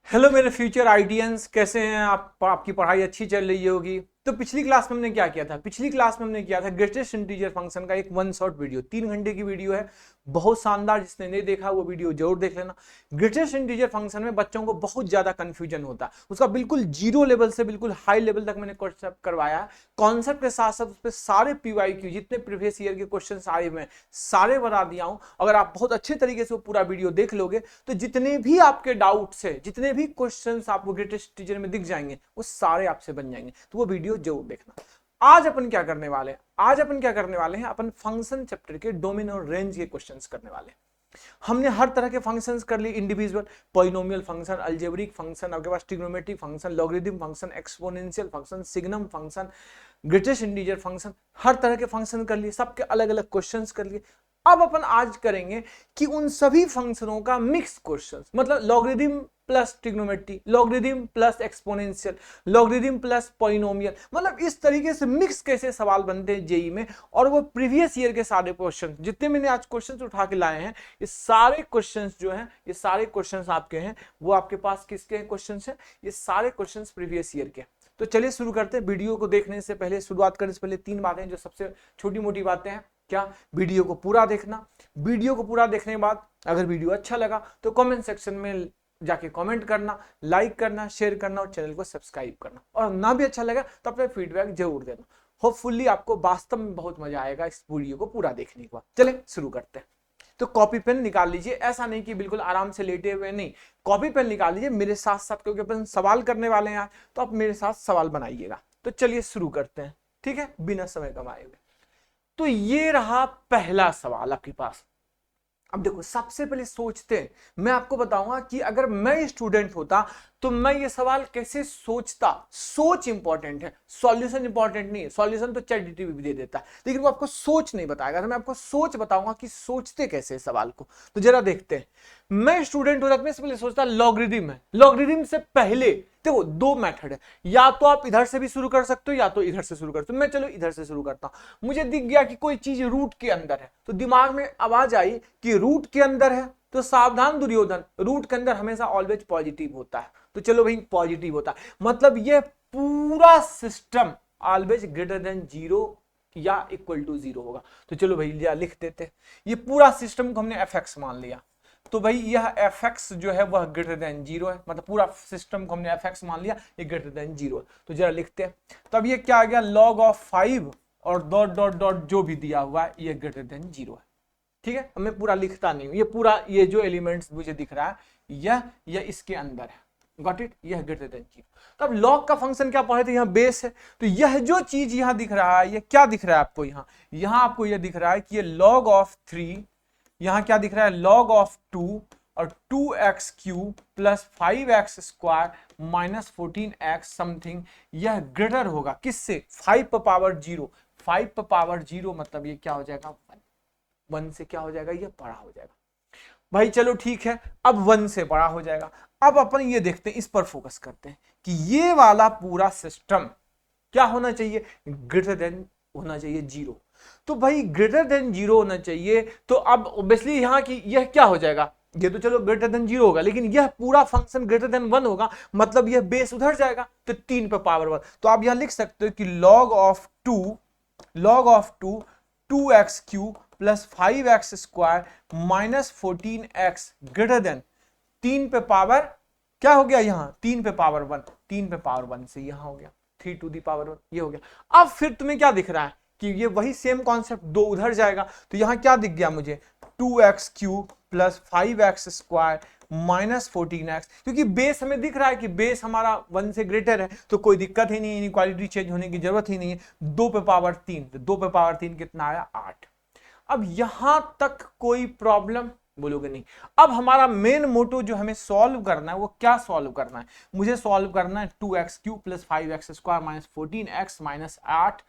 Hello मेरे future आइडियंस, कैसे हैं आप? आपकी पढ़ाई अच्छी चल रही होगी। तो पिछली क्लास में हमने क्या किया था? पिछली क्लास में हमने किया था ग्रेटेस्ट इंटीजर फंक्शन का एक वन शॉट वीडियो, 3 घंटे की वीडियो है, बहुत शानदार। जिसने नहीं देखा वो वीडियो जरूर देख लेना। ग्रेटेस्ट इंटीजर फंक्शन में बच्चों को बहुत ज्यादा कंफ्यूजन होता है, उसका बिल्कुल जीरो लेवल से बिल्कुल हाई लेवल तक मैंने कॉन्सेप्ट करवाया है। कॉन्सेप्ट के साथ साथ उस पर सारे पीवाईक्यू जितने प्रीवियस ईयर के क्वेश्चन आए हुए हैं सारे बता दिया हूं। अगर आप बहुत अच्छे तरीके से वो पूरा वीडियो देख लोगे तो जितने भी आपके डाउट्स है, जितने भी क्वेश्चंस आपको ग्रेटेस्ट टीचर में दिख जाएंगे वो सारे आपसे बन जाएंगे। तो वो वीडियो जरूर देखना। आज अपन क्या करने वाले हैं? अपन फंक्शन चैप्टर के डोमेन और रेंज के क्वेश्चंस करने वाले हैं। हमने हर तरह के फंक्शंस कर लिए, individual, polynomial function, algebraic function, आपके पास trigonometric function, logarithm function, exponential function, signum function, greatest integer function, हर तरह के फंक्शन कर लिए, सबके अलग अलग क्वेश्चंस कर लिए। अब अपन आज करेंगे कि उन सभी फंक्शनों का मिक्स क्वेश्चंस, मतलब logarithm plus trigonometry, logarithm plus exponential, logarithm plus polynomial, मतलब इस तरीके से मिक्स कैसे सवाल बनते हैं जेई में। और वो प्रीवियस ईयर के सारे क्वेश्चन जितने मैंने आज क्वेश्चंस उठा के लाए हैं, ये सारे क्वेश्चंस जो हैं, ये सारे क्वेश्चंस आपके हैं। वो आपके पास किसके क्वेश्चंस हैं? ये सारे क्वेश्चंस प्रीवियस ईयर के। तो चलिए शुरू करते हैं। वीडियो को देखने से पहले, शुरुआत करने से पहले 3 बातें जो सबसे छोटी मोटी बातें हैं। क्या? वीडियो को पूरा देखना। वीडियो को पूरा देखने के बाद अगर वीडियो अच्छा लगा तो कमेंट सेक्शन में जाके कमेंट करना, लाइक करना, शेयर करना और चैनल को सब्सक्राइब करना। और ना भी अच्छा लगा तो अपने फीडबैक जरूर देना। होपफुली आपको वास्तव में बहुत मजा आएगा इस वीडियो को पूरा देखने के बाद। चलें शुरू करते हैं। तो कॉपी पेन निकाल लीजिए, ऐसा नहीं कि बिल्कुल आराम से लेटे हुए, नहीं, कॉपी पेन निकाल लीजिए मेरे साथ साथ, क्योंकि अपन सवाल करने वाले हैं आज, तो आप मेरे साथ सवाल बनाइएगा। तो चलिए शुरू करते हैं, ठीक है, बिना समय गंवाए हुए। तो ये रहा पहला सवाल आपके पास। अब देखो, सबसे पहले सोचते हैं, मैं आपको बताऊंगा कि अगर मैं स्टूडेंट होता तो मैं ये सवाल कैसे सोचता। सोच इंपॉर्टेंट है, सॉल्यूशन इंपॉर्टेंट नहीं है। सॉल्यूशन तो चैट भी दे देता है, लेकिन वो आपको सोच नहीं बताएगा। तो मैं आपको सोच बताऊंगा कि सोचते कैसे सवाल को। तो जरा देखते हैं। मैं स्टूडेंट होता तो मैं सबसे पहले सोचता लॉगरिथम है। लॉगरिथम से पहले देखो दो मेथड है, या तो आप इधर से भी शुरू कर सकते हो या तो इधर से शुरू कर सकते हो। मैं चलो इधर से शुरू करता हूं। मुझे दिख गया कि कोई चीज रूट के अंदर है, तो दिमाग में आवाज आई कि रूट के अंदर है तो सावधान दुर्योधन, रूट के अंदर हमेशा ऑलवेज पॉजिटिव होता है। तो चलो भाई पॉजिटिव होता है, मतलब ये पूरा system always greater than zero या इक्वल टू जीरो होगा। तो चलो भाई लिख देते, ये पूरा सिस्टम को हमने एफ एक्स मान लिया। तो भाई यह एफ एक्स जो है वह ग्रेटर देन जीरो है, मतलब पूरा सिस्टम को हमने एफ एक्स मान लिया, ये ग्रेटर देन जीरो है। तो जरा लिखते हैं। तो अब ये क्या आ गया, log ऑफ 5 और डॉट डॉट डॉट जो भी दिया हुआ है ये ग्रेटर देन जीरो है। ठीक है, मैं पूरा लिखता नहीं हूं, ये पूरा ये जो एलिमेंट्स मुझे दिख रहा है यह इसके अंदर है। गॉट इट, यह ग्रेटर देन जीरो। तब लॉग का फंक्शन क्या पढ़े थे, यहाँ बेस है। तो यह जो चीज यहां दिख रहा है, यह क्या दिख रहा है आपको? यहां आपको यह दिख रहा है कि ये log ऑफ 3, यहां क्या दिख रहा है, log ऑफ 2 और 2x cube plus 5x square minus 14x something, यह ग्रेटर होगा किससे? 5 पर पावर जीरो। 5 पर पावर जीरो मतलब ये क्या हो जाएगा, 1 से क्या हो जाएगा, ये बड़ा हो जाएगा। भाई चलो ठीक है, अब 1 से बड़ा हो जाएगा। अब अपन ये देखते हैं, इस पर फोकस करते हैं कि ये वाला पूरा सिस्टम क्या होना चाहिए, ग्रेटर देन होना चाहिए जीरो। तो भाई ग्रेटर देन जीरो होना चाहिए। तो अब ऑब्वियसली यहां की यह क्या हो जाएगा, ये तो चलो ग्रेटर देन जीरो होगा, लेकिन यह पूरा फंक्शन ग्रेटर देन 1 होगा, मतलब यह बेस उधर जाएगा तो 3 पे पावर 1। तो आप यहां लिख सकते हो कि log of 2 2x cube plus 5x square minus 14x greater than 3 पे पावर क्या हो गया, यहां 3 पे पावर 1, 3 पे पावर 1 से यहां हो गया 3 टू दी पावर 1, ये हो गया। अब फिर तुम्हें क्या दिख रहा है कि ये वही सेम कॉन्सेप्ट, 2 उधर जाएगा तो यहां क्या दिख गया मुझे, 2x cube plus 5x square minus 14x, क्योंकि बेस हमें दिख रहा है कि बेस हमारा 1 से ग्रेटर है, तो कोई दिक्कत ही नहीं, इनइक्वालिटी चेंज होने की जरूरत ही नहीं है। 2 पे पावर 3, तो 2 पे पावर 3 कितना आया, 8। अब यहां तक कोई प्रॉब्लम बोलोगे नहीं। अब हमारा मेन मोटो जो हमें सॉल्व करना है वो क्या सॉल्व करना है, मुझे सॉल्व करना है 2x cube plus 5x square minus 14x minus 8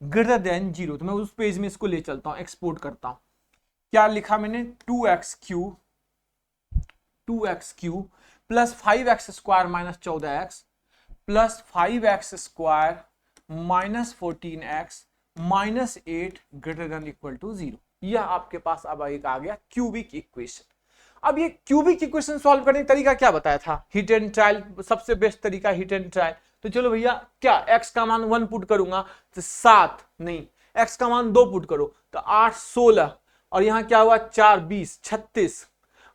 greater than zero. तो मैं उस पेज में इसको ले चलता हूं, एक्सपोर्ट करता हूं। क्या लिखा मैंने, 2x cube plus 5x square minus 14x plus 5x square minus 14x minus 8 greater than equal to zero. यह आपके पास अब एक आ गया क्यूबिक इक्वेशन। अब ये क्यूबिक इक्वेशन सॉल्व करने का तरीका क्या बताया था, हिट एंड ट्रायल, सबसे बेस्ट तरीका हिट एंड ट्रायल। तो चलो भैया क्या x का मान 1 पुट करूंगा तो 7, नहीं x का मान 2 पुट करो तो 8 16, और यहां क्या हुआ 4 20 36,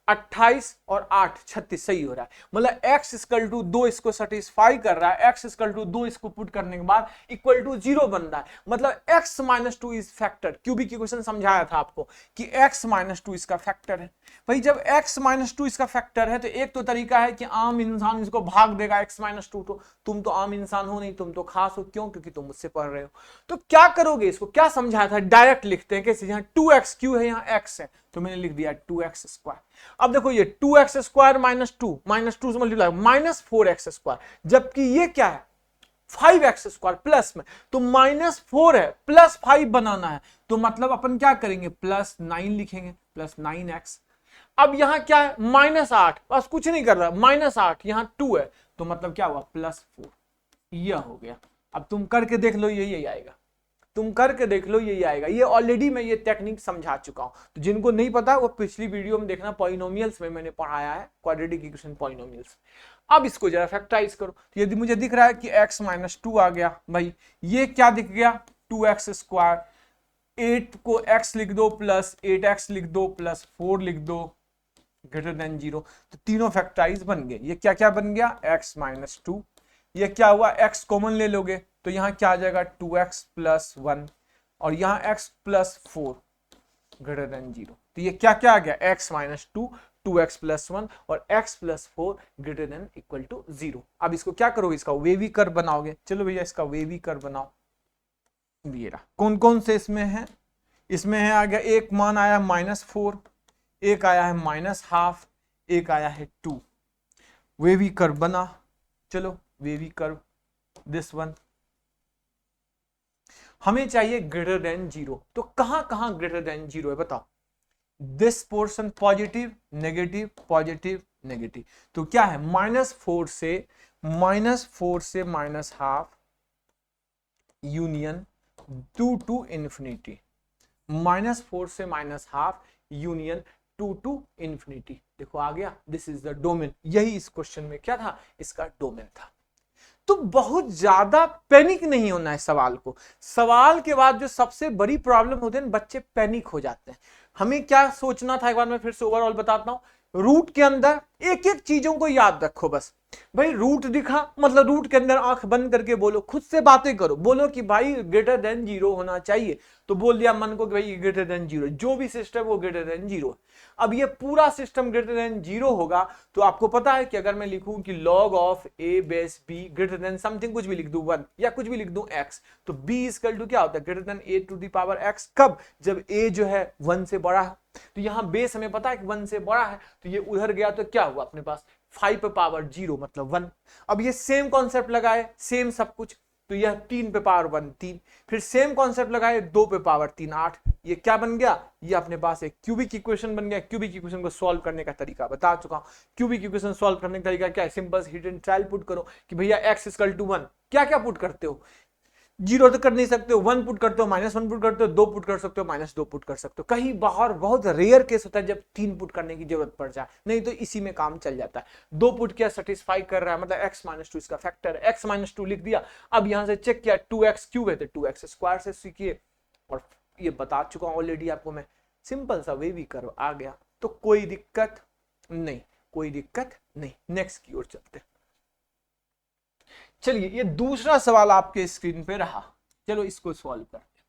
28 और 8 36 सही हो रहा है। मतलब x इक्वल टू 2 इसको सेटिस्फाई कर रहा है, x इक्वल टू 2 इसको पुट करने के बाद इक्वल टू 0 बन रहा है, मतलब x minus 2 is factor. Cubic equation समझाया था आपको कि x माइनस 2 इसका फैक्टर है। भाई जब x माइनस 2 इसका फैक्टर है तो एक तो तरीका है कि आम इंसान इसको भाग देगा x माइनस 2, तो तुम तो आम इंसान हो नहीं, तुम तो खास हो, क्यों, क्योंकि तुम मुझसे पढ़ रहे हो। तो क्या करोगे, इसको क्या समझाया था, डायरेक्ट लिखते हैं कैसे, यहाँ 2x क्यों है, यहाँ x है तो मैंने लिख दिया 2x स्क्वायर। अब देखो ये 2x स्क्वायर माइनस 2 से मल्टीप्लाई माइनस 4x स्क्वायर, जबकि ये क्या है 5x स्क्वायर प्लस में, तो माइनस 4 है प्लस 5 बनाना है, तो मतलब अपन क्या करेंगे प्लस 9 लिखेंगे, प्लस 9x। अब यहां क्या है माइनस 8, बस कुछ नहीं कर रहा, माइनस 8 यहां 2 है तो मतलब क्या हुआ प्लस 4, यह हो गया। अब तुम करके देख लो यही आएगा, तुम करके देख लो यही आएगा। ये ऑलरेडी मैं ये टेक्निक समझा चुका हूं, तो जिनको नहीं पता वो पिछली वीडियो में देखना, पॉलिनोमियल्स में मैंने पढ़ाया है, क्वाड्रेटिक इक्वेशन पॉलिनोमियल्स। अब इसको जरा फैक्टराइज करो, तो यदि मुझे दिख रहा है कि x माइनस 2 आ गया, भाई ये क्या दिख गया 2x स्क्वायर, 8 को x लिख दो प्लस 8x लिख दो प्लस 4 लिख दो ग्रेटर देन 0, तो तीनों फैक्टराइज बन गए। ये क्या क्या बन गया x माइनस 2, ये क्या हुआ x कॉमन ले लोगे तो यहां क्या आ जाएगा 2x प्लस 1, और यहां x प्लस 4 ग्रेटर देन 0, तो ये क्या क्या आ गया x माइनस 2, 2x प्लस 1 और x plus 4 greater than equal to 0। अब इसको क्या करोगे, इसका वेवी कर्व बनाओगे। चलो भैया इसका वेवी कर्व बनाओ। ये रहा, कौन कौन से इसमें है, इसमें है आ गया एक मान आया -4, एक आया है -12, एक आया है 2। वेवी कर्व बना, चलो वेवी कर्व दिस वन, हमें चाहिए ग्रेटर देन 0, तो कहां कहां ग्रेटर देन 0 है बताओ। This portion positive negative positive negative, तो क्या है -4 से -12 यूनियन 2 टू इंफिनिटी, -4 से -12 यूनियन 2 टू इंफिनिटी। देखो आ गया, दिस इज द डोमेन, यही इस क्वेश्चन में क्या था, इसका डोमेन था। तो बहुत ज्यादा पैनिक नहीं होना है सवाल को। सवाल के बाद जो सबसे बड़ी प्रॉब्लम होती है, बच्चे पैनिक हो जाते हैं। हमें क्या सोचना था, एक बार मैं फिर से ओवरऑल बताता हूं। रूट के अंदर एक एक चीजों को याद रखो बस। भाई रूट दिखा मतलब रूट के अंदर आंख बंद करके बोलो, खुद से बातें करो, बोलो कि भाई ग्रेटर देन 0 होना चाहिए, तो बोल दिया मन को कि भाई ग्रेटर देन 0, जो भी सिस्टम वो ग्रेटर देन 0। अब ये पूरा सिस्टम ग्रेटर देन 0 होगा, तो आपको पता है कि अगर मैं लिखूं कि log of a base b greater than something, कुछ भी लिख दूं 1 या कुछ भी लिख दूं x, तो b इक्वल टू क्या होता है greater than a to the power x, कब, जब a जो है 1 से बड़ा है। तो यहां बेस हमें पता है कि 1 से बड़ा है, तो ये उधर गया तो क्या हुआ अपने पास 5 पे पावर 0 मतलब 1। अब ये सेम कॉन्सेप्ट लगाए, सेम सब कुछ, तो यह 3 पे पावर 1 3, फिर सेम कॉन्सेप्ट लगाए 2 पे पावर 3 8, ये क्या बन गया, ये अपने पास एक क्यूबिक इक्वेशन बन गया। क्यूबिक इक्वेशन को सॉल्व करने का तरीका बता चुका हूं। क्यूबिक इक्वेशन सॉल्व करने का तरीका क्या है, simple hit and trial put करो कि भैया x इक्वल टू 1, क्या क्या पुट करते हो, 0 तो कर नहीं सकते हो, 1 पुट करते हो, -1 पुट करते हो, 2 पुट कर सकते हो, -2 पुट कर सकते हो। कहीं बाहर बहुत रेयर केस होता है जब 3 पुट करने की जरूरत पड़ जाए, नहीं तो इसी में काम चल जाता है। 2 पुट क्या सेटिस्फाई कर रहा है, मतलब x माइनस 2 इसका फैक्टर है, x माइनस 2 लिख दिया। अब यहां से चेक किया 2x क्यूब है तो 2x स्क्वायर से सीखिए, और ये बता चुका हूं ऑलरेडी आपको मैं, सिंपल सा वेवी कर्व आ गया, तो कोई दिक्कत नहीं, कोई दिक्कत नहीं। नेक्स्ट की ओर चलते हैं। चलिए ये दूसरा सवाल आपके स्क्रीन पे रहा, चलो इसको सॉल्व करते हैं।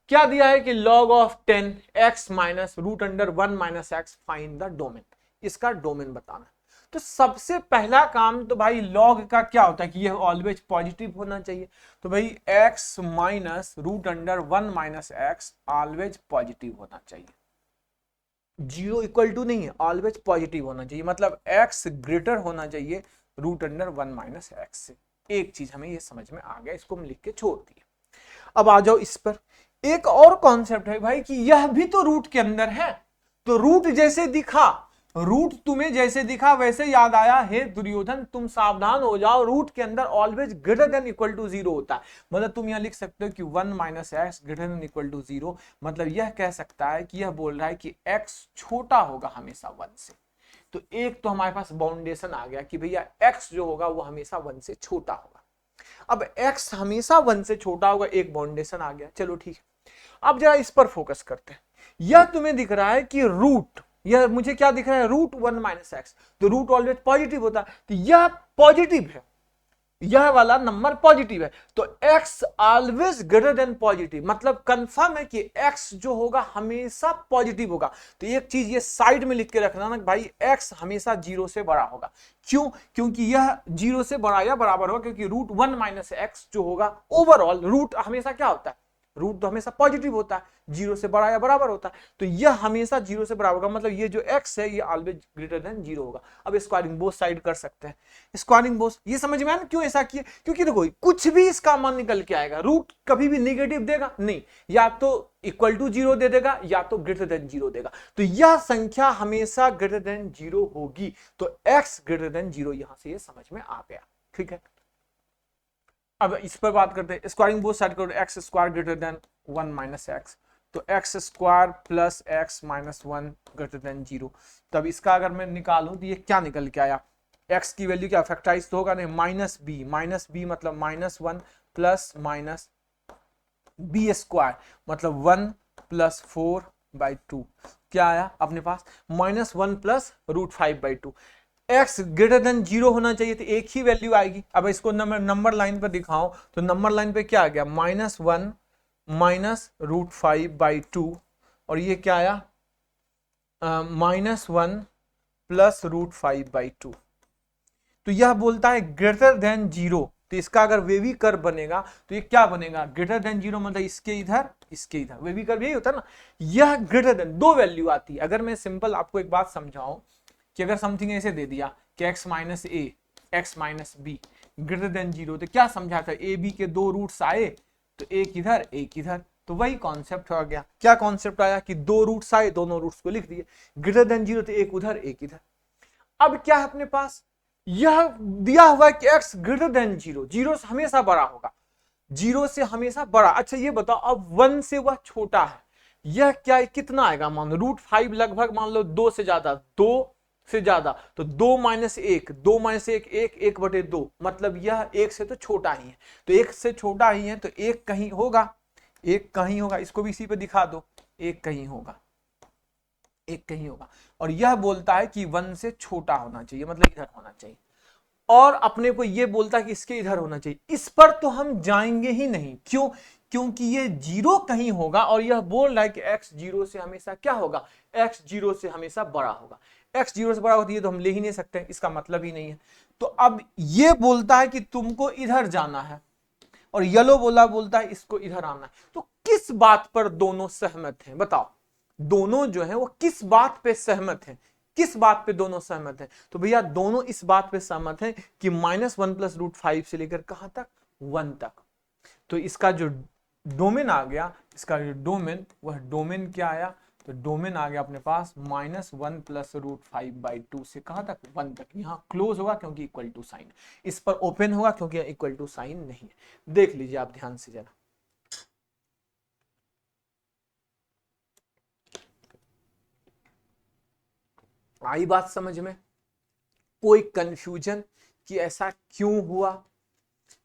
क्या दिया है कि log of 10 x minus root under 1 minus x find the domain, इसका डोमेन बताना। तो सबसे पहला काम तो भाई log का क्या होता है कि ये ऑलवेज पॉजिटिव होना चाहिए, तो भाई x minus root under 1 minus x always positive होना चाहिए, 0 इक्वल टू नहीं है, ऑलवेज पॉजिटिव होना चाहिए, मतलब x ग्रेटर होना चाहिए रूट अंडर 1 माइनस एक्स से। एक चीज हमें ये समझ में आ गया, इसको हम लिख के छोड़ दिए। अब आ जाओ इस पर, एक और कॉन्सेप्ट है भाई कि यह भी तो रूट के अंदर है, तो रूट जैसे दिखा, रूट तुम्हें जैसे दिखा वैसे याद आया, हे दुर्योधन तुम सावधान हो जाओ, रूट के अंदर always greater than equal to 0 होता है। मतलब तुम यहां लिख सकते हो कि 1 minus x greater than equal to 0, मतलब यह कह सकता है कि यह बोल रहा है कि x छोटा होगा हमेशा 1 से। तो एक तो हमारे पास बाउंडेशन आ गया कि भैया x जो होगा वो हमेशा 1 से छोटा होगा। अब x हमेशा 1 से छोटा होगा, एक बाउंडेशन आ गया, चलो ठीक है। अब जरा इस पर फोकस करते हैं। यह तुम्हें दिख रहा है कि रूट, यह मुझे क्या दिख रहा है, रूट 1 माइनस एक्स, तो रूट ऑलवेज पॉजिटिव होता है, तो यह पॉजिटिव है, यह वाला नंबर पॉजिटिव है, तो x always greater then positive, मतलब कंफर्म है कि x जो होगा हमेशा पॉजिटिव होगा। तो एक चीज ये साइड में लिख के रखना ना भाई, x हमेशा 0 से बड़ा होगा। क्यों? क्योंकि यह 0 से बड़ा या बराबर होगा, क्योंकि रूट 1 माइनस एक्स जो होगा ओवरऑल, रूट हमेशा क्या होता है, रूट तो हमेशा पॉजिटिव होता है, 0 से बड़ा या बराबर होता है, तो यह हमेशा 0 से बराबर होगा, मतलब ये जो x है ये ऑलवेज ग्रेटर देन 0 होगा। अब स्क्वायरिंग बोथ साइड कर सकते हैं, स्क्वायरिंग बोथ, ये समझ में आया ना क्यों ऐसा किया, क्योंकि देखो कुछ भी इसका मान निकल के आएगा, रूट कभी भी नेगेटिव देगा नहीं, या तो इक्वल टू 0 दे देगा या तो ग्रेटर देन 0 देगा, तो यह संख्या हमेशा ग्रेटर देन 0 होगी, तो x ग्रेटर देन 0 यहां से ये समझ में आ गया। ठीक है, अब इस पर बात करते हैं, स्क्वायरिंग बोथ साइड करो, x square greater than 1 minus x, तो x square plus x minus 1 greater than 0। तब इसका अगर मैं निकालूं तो ये क्या निकल के आया, एक्स की वैल्यू क्या फैक्टराइज तो होगा नहीं, माइनस बी मतलब minus 1 plus minus b square मतलब 1 प्लस 4/2, क्या आया अपने पास, -1 प्लस √5/2। x ग्रेटर देन 0 होना चाहिए, तो एक ही वैल्यू आएगी। अब इसको नंबर लाइन पर दिखाओ तो नंबर लाइन पे क्या आ गया, -1 माइनस √5/2, और ये क्या आया, -1 प्लस √5/2। तो यह बोलता है ग्रेटर देन 0, तो इसका अगर वेवी कर्व बनेगा तो ये क्या बनेगा, ग्रेटर देन 0 मतलब इसके इधर इसके इधर, वेवी कर्व यही होता है ना। यह ग्रेटर देन, दो वैल्यू आती है। अगर मैं सिंपल आपको एक बात समझाऊं कि अगर समथिंग ऐसे दे दिया कि x minus A x minus be greater than 0, तो क्या समझा था, ए बी के दो रूट्स आए तो एक इधर एक इधर, तो वही कॉन्सेप्ट हो गया। क्या कॉन्सेप्ट आया कि दो रूट्स आए, दोनों रूट्स को लिख दिए, ग्रेटर देन 0 तो एक उधर एक इधर। अब क्या है अपने पास, यह दिया हुआ है कि x ग्रेटर देन 0, 0 से हमेशा बड़ा होगा, 0 से हमेशा बड़ा। अच्छा ये बताओ, अब 1 से वह छोटा है, यह क्या है, कितना आएगा, मान लो √5 लगभग मान लो 2 से ज्यादा, 2 से ज्यादा, तो 2 माइनस 1, 2 माइनस 1 1, 1/2, मतलब यह 1 से तो छोटा ही है, तो 1 से छोटा ही है तो एक कहीं होगा, एक कहीं होगा, इसको भी इसी पे दिखा दो, एक कहीं होगा, एक कहीं होगा। और यह बोलता है कि 1 से छोटा होना चाहिए, मतलब इधर होना चाहिए, और अपने को यह बोलता है कि इसके इधर होना चाहिए। इस पर तो हम जाएंगे ही नहीं, क्यों, क्योंकि ये 0 कहीं होगा, और यह बोल रहा है कि x 0 से हमेशा क्या होगा, x 0 से हमेशा बड़ा होगा। x 0 से बड़ा होती है तो हम ले ही नहीं सकते, इसका मतलब ही नहीं है। तो अब ये बोलता है कि तुमको इधर जाना है, और येलो बोलता है इसको इधर आना है। तो किस बात पर दोनों सहमत हैं, बताओ, दोनों जो है वो किस बात पे सहमत हैं, किस बात पे दोनों सहमत हैं, तो भैया दोनों इस बात पे सहमत हैं कि -1 प्लस √5 से लेकर कहां तक, 1 तक। तो इसका जो डोमेन आ गया, इसका जो डोमेन, वह डोमेन क्या आया, तो डोमेन आ गया अपने पास -1 प्लस √5/2 से कहां तक, 1 तक। यहां क्लोज होगा क्योंकि इक्वल टू साइन, इस पर ओपन होगा क्योंकि इक्वल टू साइन नहीं है। देख लीजिए आप ध्यान से जरा, आई बात समझ में, कोई कंफ्यूजन कि ऐसा क्यों हुआ।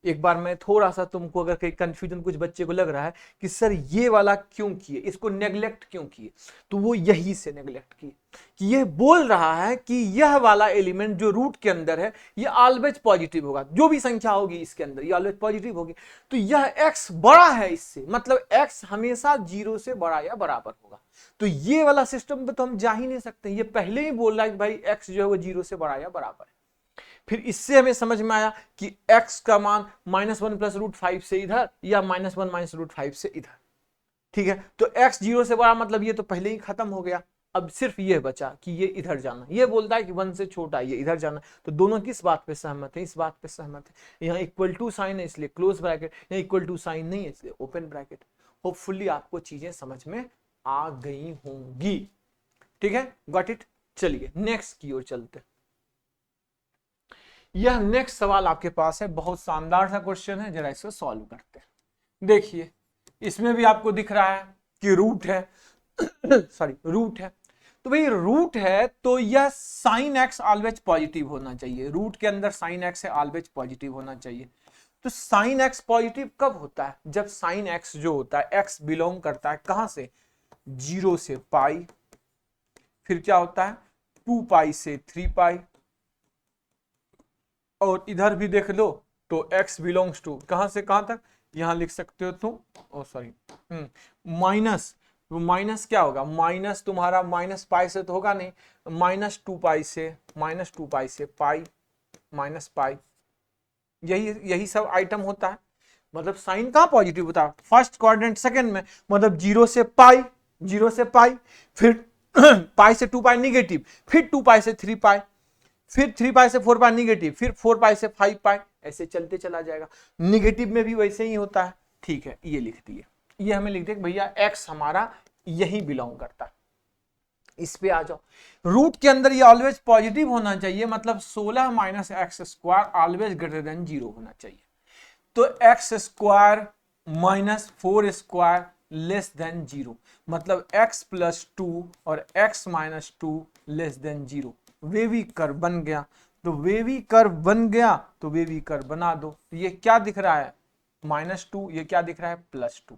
एक बार मैं थोड़ा सा तुमको, अगर कहीं कंफ्यूजन कुछ बच्चे को लग रहा है कि सर ये वाला क्यों किए, इसको नेग्लेक्ट क्यों किए, तो वो यही से नेग्लेक्ट किए कि ये बोल रहा है कि यह वाला एलिमेंट जो रूट के अंदर है ये ऑलवेज पॉजिटिव होगा, जो भी संख्या होगी इसके अंदर ये ऑलवेज पॉजिटिव होगी। तो यह x बड़ा है इससे, मतलब x हमेशा 0 से बड़ा या बराबर होगा। तो ये वाला सिस्टम पे तो हम जा ही नहीं सकते, ये पहले ही बोल रहा है कि भाई x जो है वो 0 से बड़ा या बराबर है। फिर इससे हमें समझ में आया कि x का मान -1 प्लस √5 से इधर या -1 माइनस √5 से इधर, ठीक है। तो x 0 से बड़ा मतलब ये तो पहले ही खत्म हो गया, अब सिर्फ ये बचा कि ये इधर जाना, ये बोलता है कि 1 से छोटा ये इधर जाना। तो दोनों किस बात पे सहमत है, इस बात पे सहमत है। यहाँ इक्वल टू साइन है इसलिए क्लोज ब्रैकेट, यहाँ इक्वल टू साइन नहीं है इसलिए ओपन ब्रैकेट। होपफुली आपको चीजें समझ में आ गई होंगी, ठीक है, गॉट इट। चलिए नेक्स्ट की ओर चलते। यह नेक्स्ट सवाल आपके पास है, बहुत शानदार सा क्वेश्चन है, जरा इसको सॉल्व करते हैं। देखिए इसमें भी आपको दिख रहा है कि रूट है सॉरी रूट है, तो भाई रूट है तो यह साइन एक्स ऑलवेज पॉजिटिव होना चाहिए, रूट के अंदर साइन एक्स है ऑलवेज पॉजिटिव होना चाहिए। तो साइन एक्स पॉजिटिव कब होता है? जब साइन एक्स जो होता है, एक्स बिलोंग करता है कहां से? 0 से पाई, फिर क्या होता है 2 पाई से 3 पाई, और इधर भी देख लो तो x बिलोंग्स टू कहां से कहां तक, यहां लिख सकते हो तुम, ओ सॉरी माइनस, तो माइनस क्या होगा, माइनस तुम्हारा माइनस पाई से तो होगा नहीं, माइनस 2 पाई से पाई माइनस पाई, यही सब आइटम होता है। मतलब साइन कहां पॉजिटिव होता है? फर्स्ट क्वाड्रेंट सेकंड में, मतलब 0 से पाई, फिर पाई से 2 पाई निगेटिव, फिर 2 पाई से 3 पाई, फिर 3 पाई से 4 पाई निगेटिव, फिर 4 पाई से 5 पाई, ऐसे चलते चला जाएगा। निगेटिव में भी वैसे ही होता है। ठीक है, ये लिख दिए, ये हमें लिख दे भैया x हमारा यही बिलोंग करता है। इस पे आ जाओ, रूट के अंदर ये ऑलवेज पॉजिटिव होना चाहिए, मतलब 16 minus x square always greater than 0 होना चाहिए। तो x square minus 4 square less than 0, मतलब x प्लस 2 और x minus 2 less than 0। Wavy curve बन गया, तो वेवी कर्व बन गया तो वेवी कर्व बना दो। तो ये क्या दिख रहा है -2, ये क्या दिख रहा है +2।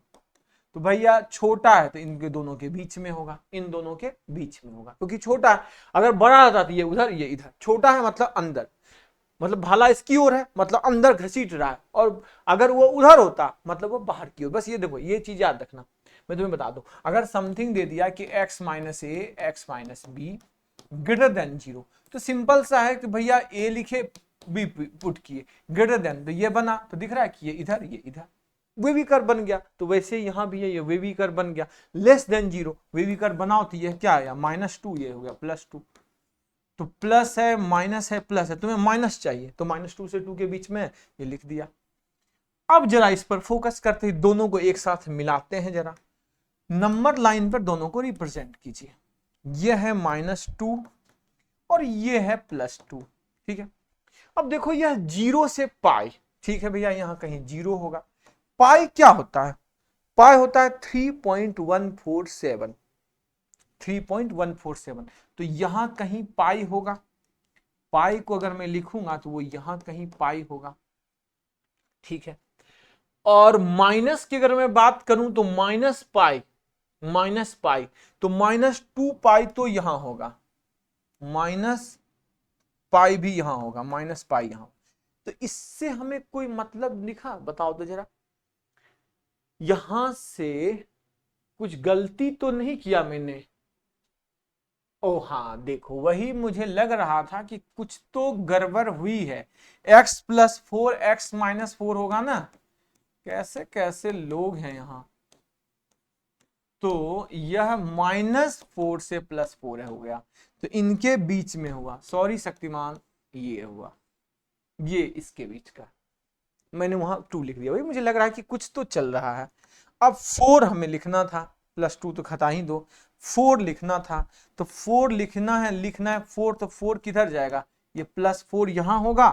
तो भैया छोटा है तो इनके दोनों के बीच में होगा, इन दोनों के बीच में होगा, क्योंकि छोटा है। अगर बड़ा रहता तो ये उधर ये इधर, छोटा है मतलब अंदर, मतलब भाला इसकी ओर है मतलब अंदर घसीट रहा है, और अगर वो उधर होता मतलब वो बाहर की ओर। बस ये देखो, ये चीज याद रखना। मैं तुम्हें बता दूं, अगर समथिंग दे दिया कि x minus A x minus be greater than 0, तो सिंपल सा है कि भैया ए लिखे बी पुट किए, ग्रेटर देन तो ये बना, तो दिख रहा है कि ये इधर वेवी कर्व बन गया। तो वैसे यहां भी है, ये वेवी कर्व बन गया। लेस देन 0 वेवी कर्व बनाओ तो ये क्या आया -2, ये हो गया +2। तो प्लस है माइनस है प्लस है, तुम्हें माइनस चाहिए तो -2 से 2 के बीच में ये लिख दिया। अब जरा इस पर फोकस करते हैं, दोनों को एक साथ मिलाते हैं जरा। नंबर लाइन पर दोनों को रिप्रेजेंट कीजिए, ये है -2 और ये है +2। ठीक है, अब देखो यह 0 से पाई, ठीक है भैया, यहां कहीं 0 होगा। पाई क्या होता है? पाई होता है 3.147, 3.147, तो यहां कहीं पाई होगा। पाई को अगर मैं लिखूंगा तो वो यहां कहीं पाई होगा। ठीक है, और माइनस की अगर मैं बात करूं तो माइनस पाई, तो -2 पाई तो यहां होगा, माइनस पाई भी यहां होगा, माइनस पाई यहां। तो इससे हमें कोई मतलब लिखा? बताओ तो जरा, यहां से कुछ गलती तो नहीं किया मैंने? ओ हाँ, देखो वही मुझे लग रहा था कि कुछ तो गड़बड़ हुई है। x प्लस 4 x माइनस 4 होगा ना, कैसे कैसे लोग हैं यहाँ। तो यह -4 से +4 हो गया, तो इनके बीच में हुआ, सॉरी शक्तिमान, ये हुआ, ये इसके बीच का, मैंने वहां 2 लिख दिया। भाई मुझे लग रहा है कि कुछ तो चल रहा है। अब 4 हमें लिखना था, +2 तो खता ही दो, 4 लिखना था, तो 4 लिखना है 4, तो 4 किधर जाएगा, ये +4 यहां होगा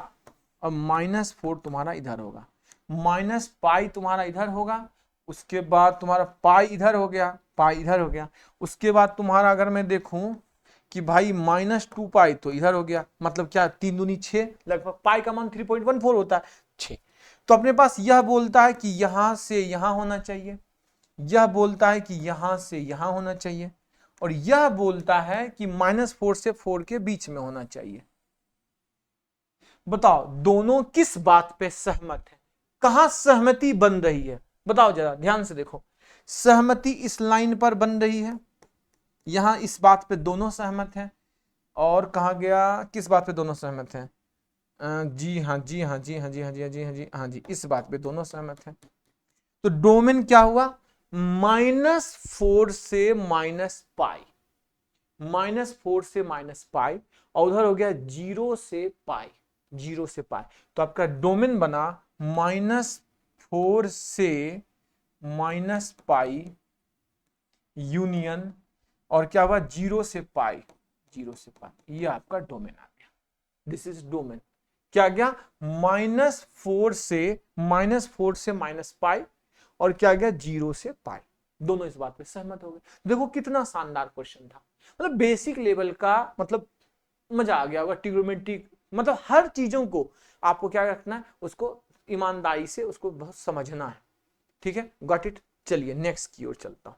और -4 तुम्हारा इधर होगा, माइनस पाई तुम्हारा इधर होगा, उसके बाद तुम्हारा पाई इधर हो गया, पाई इधर हो गया। उसके बाद तुम्हारा अगर मैं देखूं कि भाई -2 पाई तो इधर हो गया, मतलब क्या 3 दूनी 6, लगभग पाई का मान 3.14 होता है 6। तो अपने पास यह बोलता है कि यहां से यहां होना चाहिए, यह बोलता है कि यहां से यहां होना चाहिए, और यह बोलता है कि -4 से 4 के बीच में होना चाहिए। बताओ दोनों किस बात पे सहमत है? कहां सहमति बन रही है? बताओ जरा ध्यान से देखो, सहमति इस लाइन पर बन रही है, यहां इस बात पे दोनों सहमत हैं। और कहा गया किस बात पे दोनों सहमत हैं? जी हाँ जी हाँ जी हाँ जी हाँ जी हाँ जी हाँ जी हाँ जी, इस बात पे दोनों सहमत हैं। तो डोमेन क्या हुआ? -4 से -पाई, -4 से -पाई, और उधर हो गया 0 से पाई, 0 से पाई। तो आपका डोमेन बना -4 से -पाई यूनियन, और क्या हुआ 0 से पाई, 0 से पाई, ये आपका डोमेन आ गया। This is domain. क्या गया? -4 से -पाई, और क्या गया 0 से पाई। दोनों इस बात पे सहमत हो गए। देखो कितना शानदार क्वेश्चन था। मतलब बेसिक लेवल का मतलब मजा आ गया होगा ट्रिग्नोमेट्री, मतलब हर चीजों को आपको क्या रखना है, उसको ईमानदारी से उसको बहुत समझना है। ठीक है, गॉट इट। चलिए नेक्स्ट की ओर चलता हूं।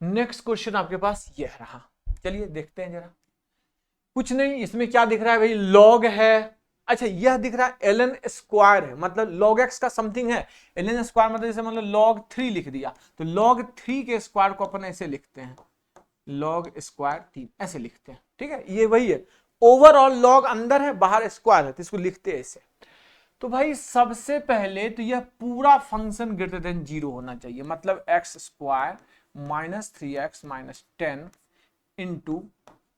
नेक्स्ट क्वेश्चन आपके पास यह रहा, चलिए देखते हैं जरा। कुछ नहीं, इसमें क्या दिख रहा है भाई, लॉग है। अच्छा, यह दिख रहा है एलन स्क्वायर है, मतलब लॉग एक्स का समथिंग है। एलन स्क्वायर मतलब जैसे मतलब लॉग 3 लिख दिया, तो लॉग 3 के स्क्वायर को अपन ऐसे लिखते हैं, लॉग स्क्वायर 3 ऐसे लिखते हैं। ठीक है, ये वही है, ओवरऑल लॉग अंदर है बाहर स्क्वायर है, तो इसको लिखते हैं ऐसे। तो भाई सबसे पहले तो यह पूरा फंक्शन ग्रेटर देन 0 होना चाहिए, मतलब x square minus 3x minus 10 into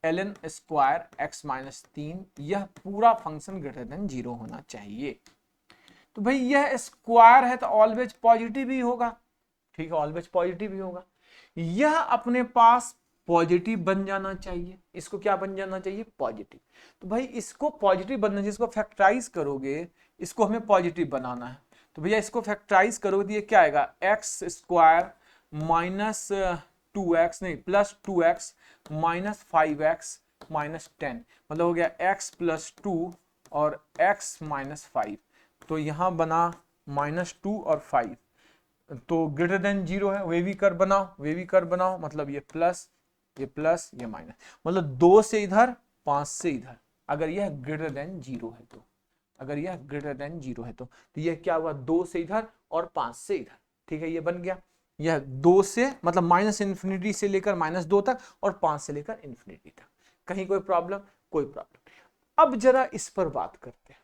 ln square x minus 3, यह पूरा फंक्शन ग्रेटर देन 0 होना चाहिए। तो भाई यह स्क्वायर है तो ऑलवेज पॉजिटिव ही होगा। ठीक है, ऑलवेज पॉजिटिव ही होगा। यह अपने पास पॉजिटिव बन जाना चाहिए, इसको क्या बन जाना चाहिए, पॉजिटिव। तो भाई इसको पॉजिटिव बनना चाहिए, इसको फैक्टराइज करोगे, इसको हमें पॉजिटिव बनाना है। तो भैया इसको फैक्टराइज करोगे तो ये क्या आएगा, एक्स स्क्वायर माइनस 2x नहीं plus 2x minus 5x minus 10, मतलब हो गया x प्लस 2 और x माइनस 5। तो यहां बना माइनस 2 और 5, तो ग्रेटर देन 0 है, वे भी कर बनाओ, वे भी कर बनाओ, मतलब ये प्लस ये माइनस, मतलब 2 से इधर 5 से इधर, अगर यह ग्रेटर देन 0 है तो, अगर यह ग्रेटर देन 0 है तो यह क्या हुआ, 2 से इधर और 5 से इधर। ठीक है, ये बन गया, यह 2 से मतलब माइनस इन्फिनिटी से लेकर माइनस 2 तक और 5 से लेकर इन्फिनिटी तक। कहीं कोई प्रॉब्लम, कोई प्रॉब्लम। अब जरा इस पर बात करते हैं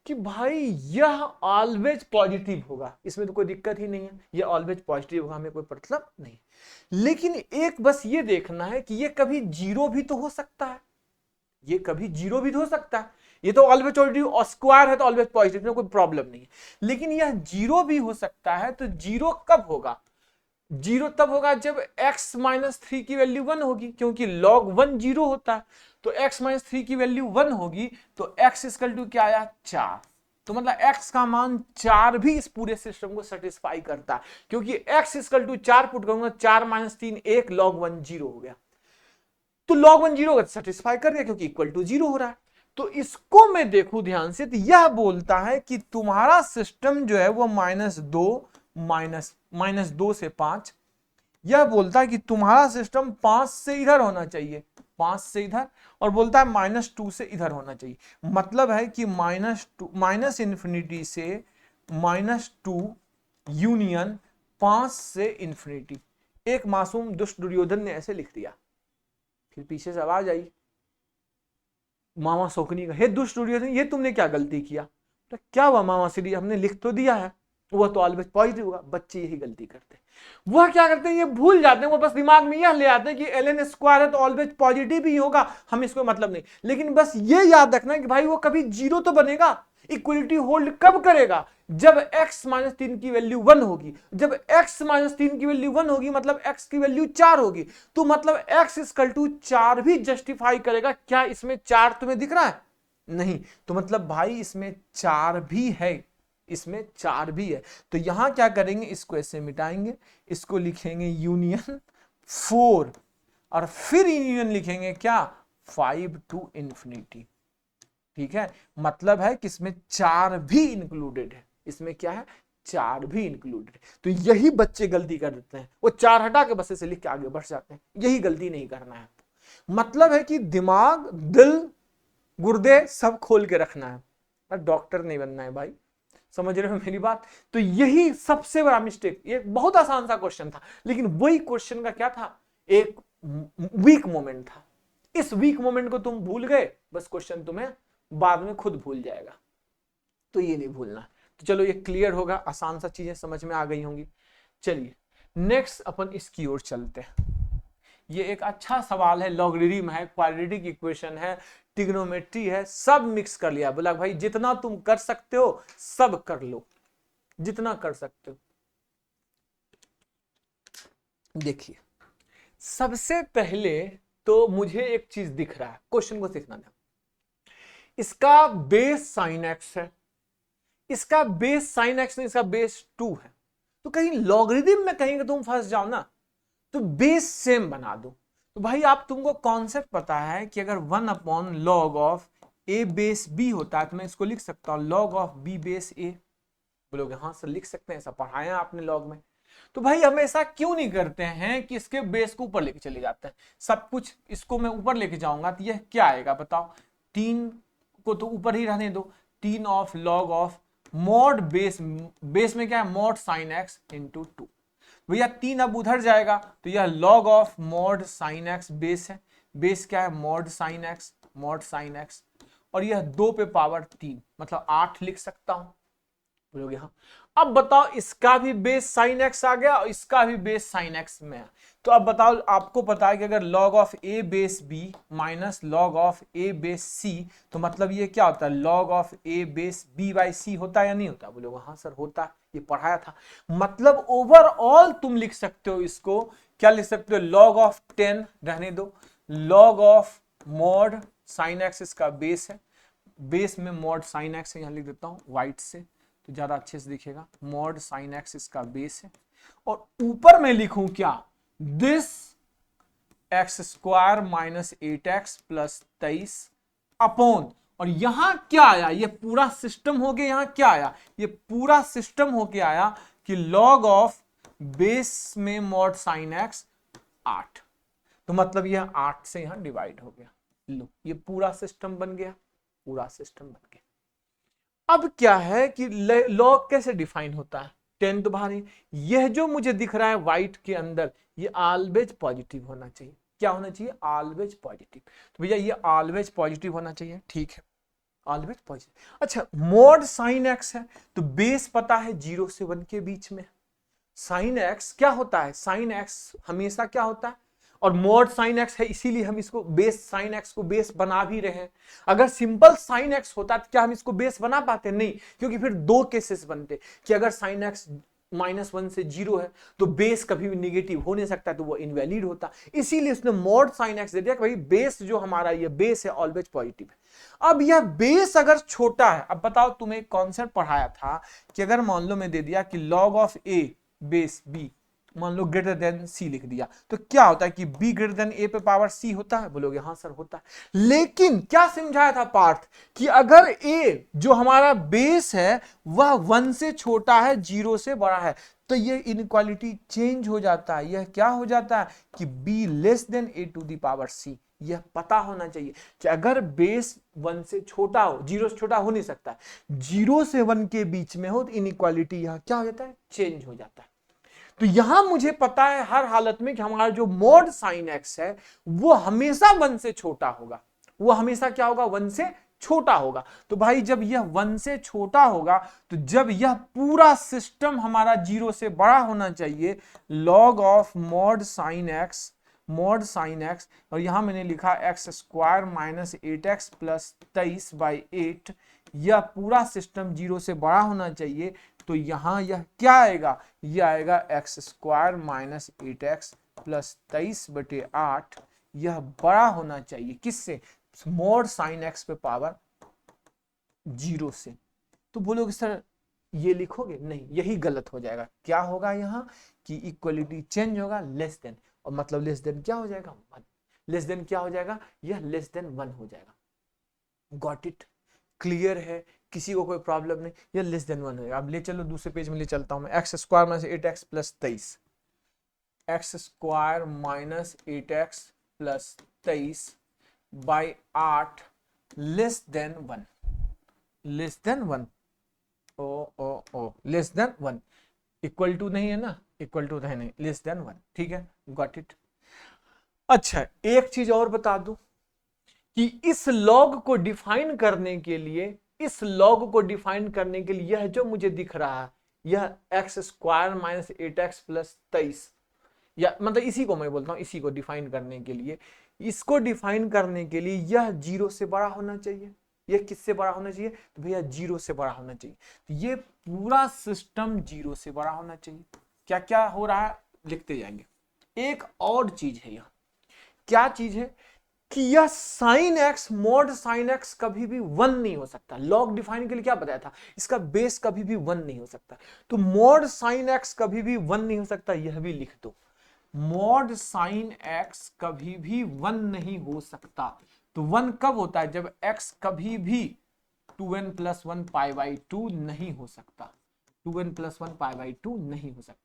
कि भाई यह ऑलवेज पॉजिटिव होगा, इसमें तो कोई दिक्कत ही नहीं है, यह ऑलवेज पॉजिटिव होगा, हमें कोई मतलब नहीं। लेकिन एक बस ये देखना है कि ये कभी 0 भी तो हो सकता है, ये कभी 0 भी तो हो सकता है। ये तो ऑलवेज पॉजिटिव और स्क्वायर है तो ऑलवेज पॉजिटिव में कोई प्रॉब्लम नहीं है। लेकिन यह 0 भी हो सकता है, तो 0 कब होगा, 0 तब होगा जब x माइनस 3 की वैल्यू 1 होगी, क्योंकि log 1 0 होता है। तो x माइनस 3 की वैल्यू 1 होगी, तो x इक्वल टू क्या आया, 4। तो मतलब x का मान 4 भी इस पूरे सिस्टम को सेटिस्फाई करता है, क्योंकि x इक्वल टू 4 पुट करूंगा, 4 माइनस 3 1, log 1 0 हो गया। तो log 1 0 सेटिस्फाई कर दिया, क्योंकि इक्वल टू 0 हो रहा है। तो इसको मैं देखूं ध्यान से, तो यह बोलता है कि तुम्हारा सिस्टम जो है वो माइनस 2 से 5, यह बोलता है कि तुम्हारा सिस्टम 5 से इधर होना चाहिए, 5 से इधर, और बोलता है माइनस 2 से इधर होना चाहिए। मतलब है कि माइनस इन्फिनिटी से माइनस 2 यूनियन 5 से इन्फिनिटी। एक मासूम दुष्ट दुर्योधन ने ऐसे लिख दिया, फिर पीछे से आवाज आई मामा शोकनी का, हे दुष्ट दुर्योधन ये तुमने क्या गलती किया। तो क्या हुआ मामा श्री, हमने लिख तो दिया है, वह तो ऑलवेज पॉजिटिव होगा। बच्चे यही गलती करते हैं, वह क्या करते हैं, ये भूल जाते हैं, वो बस दिमाग में यह ले आते हैं कि एल स्क्वायर है तो ऑलवेज पॉजिटिव ही होगा, हम इसको मतलब नहीं। लेकिन बस ये याद रखना कि भाई वो कभी 0 तो बनेगा, इक्वलिटी होल्ड कब करेगा, जब x माइनस 3 की वैल्यू 1 होगी। जब x माइनस 3 की वैल्यू 1 होगी, मतलब x की वैल्यू 4 होगी, तो मतलब x इक्वल टू 4 भी जस्टिफाई करेगा। क्या इसमें 4 तुम्हें दिख रहा है, नहीं, तो मतलब भाई इसमें 4 भी है, इसमें 4 भी है। तो यहां क्या करेंगे, इसको ऐसे मिटाएंगे, इसको लिखेंगे यूनियन 4, और फिर यूनियन लिखेंगे क्या, 5 टू इंफिनिटी। ठीक है, मतलब है कि इसमें 4 भी इंक्लूडेड है, इसमें क्या है, 4 भी इंक्लूडेड है। तो यही बच्चे गलती कर देते हैं, वो 4 हटा के बस ऐसे लिख के आगे बढ़ जाते हैं। यही गलती नहीं करना है, मतलब है कि दिमाग, दिल, गुर्दे सब खोल के रखना है, डॉक्टर नहीं बनना है भाई। समझ रहे हो मेरी बात। तो यही सबसे बड़ा मिस्टेक, ये बहुत आसान सा क्वेश्चन था, लेकिन वही क्वेश्चन का क्या था, एक वीक मोमेंट था। इस वीक मोमेंट को तुम भूल गए, बस क्वेश्चन तुम्हें बाद में खुद भूल जाएगा, तो ये नहीं भूलना। तो चलो ये क्लियर होगा, आसान सा चीजें समझ में आ गई होंगी। चलिए नेक्स्ट अपन इसकी ओर चलते हैं। ये एक अच्छा सवाल है, लॉगरिथम है, क्वाड्रेटिक इक्वेशन है, ट्रिग्नोमेट्री है, सब मिक्स कर लिया। बोला भाई जितना तुम कर सकते हो सब कर लो, जितना कर सकते हो। देखिए सबसे पहले तो मुझे एक चीज दिख रहा है, क्वेश्चन को सीखना था। इसका बेस साइन एक्स है, इसका बेस साइन एक्स नहीं, इसका बेस 2 है। तो कहीं लॉगरिथम में कहीं तुम फंस जाओ ना, तो बेस सेम बना दो। तो भाई आप तुमको कॉन्सेप्ट पता है कि अगर 1/log of a base b होता है तो मैं इसको लिख सकता हूं log of b base a। बोलोगे हाँ सर लिख सकते हैं, ऐसा पढ़ाया आपने लॉग में। तो भाई हम ऐसा क्यों नहीं करते हैं कि इसके बेस को ऊपर लेके चले जाते हैं, सब कुछ इसको मैं ऊपर लेके जाऊंगा तो यह क्या आएगा बताओ, 3 को तो ऊपर ही रहने दो, 3 of log of mod base, base में क्या है मॉड साइन एक्स इंटू 2। भैया 3 अब उधर जाएगा तो यह log of mod sine x base है, बेस क्या है mod sine x, mod sine x, और यह 2 पे पावर 3 मतलब 8 लिख सकता हूं। बोलोगे हाँ। अब बताओ इसका भी बेस साइन एक्स आ गया और इसका भी बेस साइन एक्स में है, तो अब बताओ आपको पता है कि अगर log of a base b minus log of a base c तो मतलब ये क्या होता है log of a base b by c होता है या नहीं होता। बोलोगे हाँ सर होता है, ये पढ़ाया था। मतलब ओवरऑल तुम लिख सकते हो इसको, क्या लिख सकते हो log ऑफ 10 रहने दो, log of mod sine x इसका बेस है, बेस में मॉड साइन एक्स है, यहां लिख देता हूं व्हाइट से तो ज्यादा अच्छे से दिखेगा, मॉड साइन एक्स इसका बेस है, और ऊपर में लिखूं क्या this x square minus 8x plus 23 upon, और यहां क्या आया ये पूरा सिस्टम हो गया, यहां क्या आया ये पूरा सिस्टम होके आया कि log ऑफ बेस में मॉड साइन एक्स 8, तो मतलब यह 8 से यहां डिवाइड हो गया। लो ये पूरा सिस्टम बन गया, पूरा सिस्टम बन गया। अब क्या है कि लॉग कैसे डिफाइन होता है, 10 तो बाहर ही, यह जो मुझे दिख रहा है व्हाइट के अंदर ये ऑलवेज पॉजिटिव होना चाहिए, क्या होना चाहिए ऑलवेज पॉजिटिव। तो भैया ये ऑलवेज पॉजिटिव होना चाहिए, ठीक है ऑलवेज पॉजिटिव। अच्छा मॉड साइन एक्स है तो बेस पता है 0 से 1 के बीच में, साइन एक्स क्या होता है साइन एक्स हमेशा क्या होता है, और मॉड साइन एक्स है इसीलिए हम इसको बेस साइन एक्स को बेस बना भी रहे हैं। अगर सिंपल साइन एक्स होता तो क्या हम इसको बेस बना पाते, नहीं, क्योंकि फिर 2 केसेस बनते कि अगर साइन एक्स -1 से 0 है तो बेस कभी भी निगेटिव हो नहीं सकता, तो वो इनवैलिड होता, इसीलिए उसने मॉड साइन एक्स दे दिया कि भाई बेस जो हमारा ये बेस है ऑलवेज पॉजिटिव है। अब यह बेस अगर छोटा है, अब बताओ तुम्हें एक कॉन्सेप्ट पढ़ाया था कि अगर मान लो मैं दे दिया कि log of a base b मान लो ग्रेटर देन c लिख दिया, तो क्या होता है कि b ग्रेटर देन a पे पावर c होता है। बोलोगे हाँ सर होता है, लेकिन क्या समझाया था पार्थ कि अगर a जो हमारा बेस है वह 1 से छोटा है 0 से बड़ा है तो ये इनइक्वालिटी चेंज हो जाता है, यह क्या हो जाता है कि b less than a to the power c। यह पता होना चाहिए कि अगर बेस 1 से छोटा हो, 0 से छोटा हो नहीं सकता, 0 से 1 के बीच में हो तो इनइक्वालिटी यहां क्या हो जाता है चेंज हो जाता है। तो यहां मुझे पता है हर हालत में कि हमारा जो मॉड साइन एक्स है वो हमेशा 1 से छोटा होगा, वो हमेशा क्या होगा 1 से छोटा होगा। तो भाई जब यह 1 से छोटा होगा तो जब यह पूरा सिस्टम हमारा 0 से बड़ा होना चाहिए, log of mod sine x, mod sine x, और यहां मैंने लिखा x square minus 8x plus 23/8, यह पूरा सिस्टम 0 से बड़ा होना चाहिए, तो यहां यह क्या आएगा, यह आएगा x square minus 8x plus 23/8, यह बड़ा होना चाहिए किससे, मॉड साइन एक्स पे पावर 0 से। तो बोलोगे सर ये लिखोगे, नहीं यही गलत हो जाएगा, क्या होगा यहां कि इक्वलिटी चेंज होगा लेस देन, और मतलब लेस देन क्या हो जाएगा 1, लेस देन क्या हो जाएगा यह लेस देन 1 हो जाएगा। गॉट इट, क्लियर है, किसी को कोई प्रॉब्लम नहीं, ये लेस देन 1 होगा। अब ले चलो दूसरे पेज में ले चलता हूं मैं, x square minus 8x plus 23, x square minus 8x plus 23/8 less than 1, less than 1, oh less than 1, equal to नहीं है ना, इक्वल टू है नहीं, लेस देन 1, ठीक है गॉट इट। अच्छा एक चीज और बता दूं कि इस लॉग को डिफाइन करने के लिए, इस लॉग को डिफाइन करने के लिए यह जो मुझे दिख रहा है यह x square minus 8x plus 23, या मतलब इसी को मैं बोलता हूं, इसी को डिफाइन करने के लिए, इसको डिफाइन करने के लिए यह 0 से बड़ा होना चाहिए, यह किससे बड़ा होना चाहिए तो भैया 0 से बड़ा होना चाहिए, तो ये पूरा सिस्टम 0 से बड़ा होना चाहिए। क्या क्या हो रहा है लिखते जाएंगे। एक और चीज है यहां, क्या चीज है कि यह sine x mod sine x कभी भी 1 नहीं हो सकता। लॉग डिफाइन के लिए क्या बताया था, इसका बेस कभी भी 1 नहीं हो सकता, तो मॉड साइन एक्स कभी भी 1 नहीं हो सकता, यह भी लिख दो। मॉड साइन एक्स कभी भी 1 नहीं हो सकता। तो 1 कब होता है? जब x कभी भी 2n प्लस 1 पाई बाई 2 नहीं हो सकता। 2n प्लस 1 पाई बाई 2 नहीं हो सकता।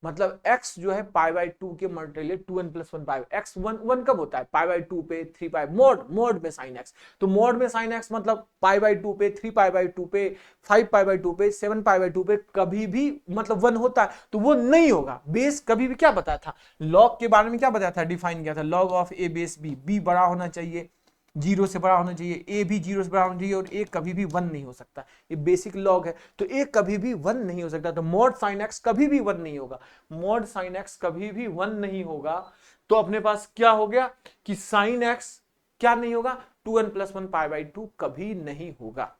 मतलब x जो है पाई बाई 2 के मल्टीप्लाई 2n प्लस 1 पाई x 1 कब होता है? पाई बाई 2 पे 3 पाई मोड में साइन x। तो मोड में साइन x मतलब पाई बाई 2 पे 3 पाई बाई 2 पे 5 पाई बाई 2 पे 7 पाई बाई 2 पे कभी भी मतलब 1 होता है तो वो नहीं होगा। बेस कभी भी क्या बताया था? लॉग के बारे में क्या बताया था? डिफाइन किया था log of a base b बड़ा होना चाहिए, 0 से बड़ा होना चाहिए, ए भी 0 से बड़ा होना चाहिए और ए कभी भी 1 नहीं हो सकता। ये बेसिक लॉग है। तो ए कभी भी 1 नहीं हो सकता। तो मॉड साइन एक्स कभी भी 1 नहीं होगा। मॉड साइन एक्स कभी भी 1 नहीं होगा। तो अपने पास क्या हो गया कि साइन एक्स क्या नहीं होगा? 2n प्लस 1 पाई बाई 2 कभी नहीं होगा।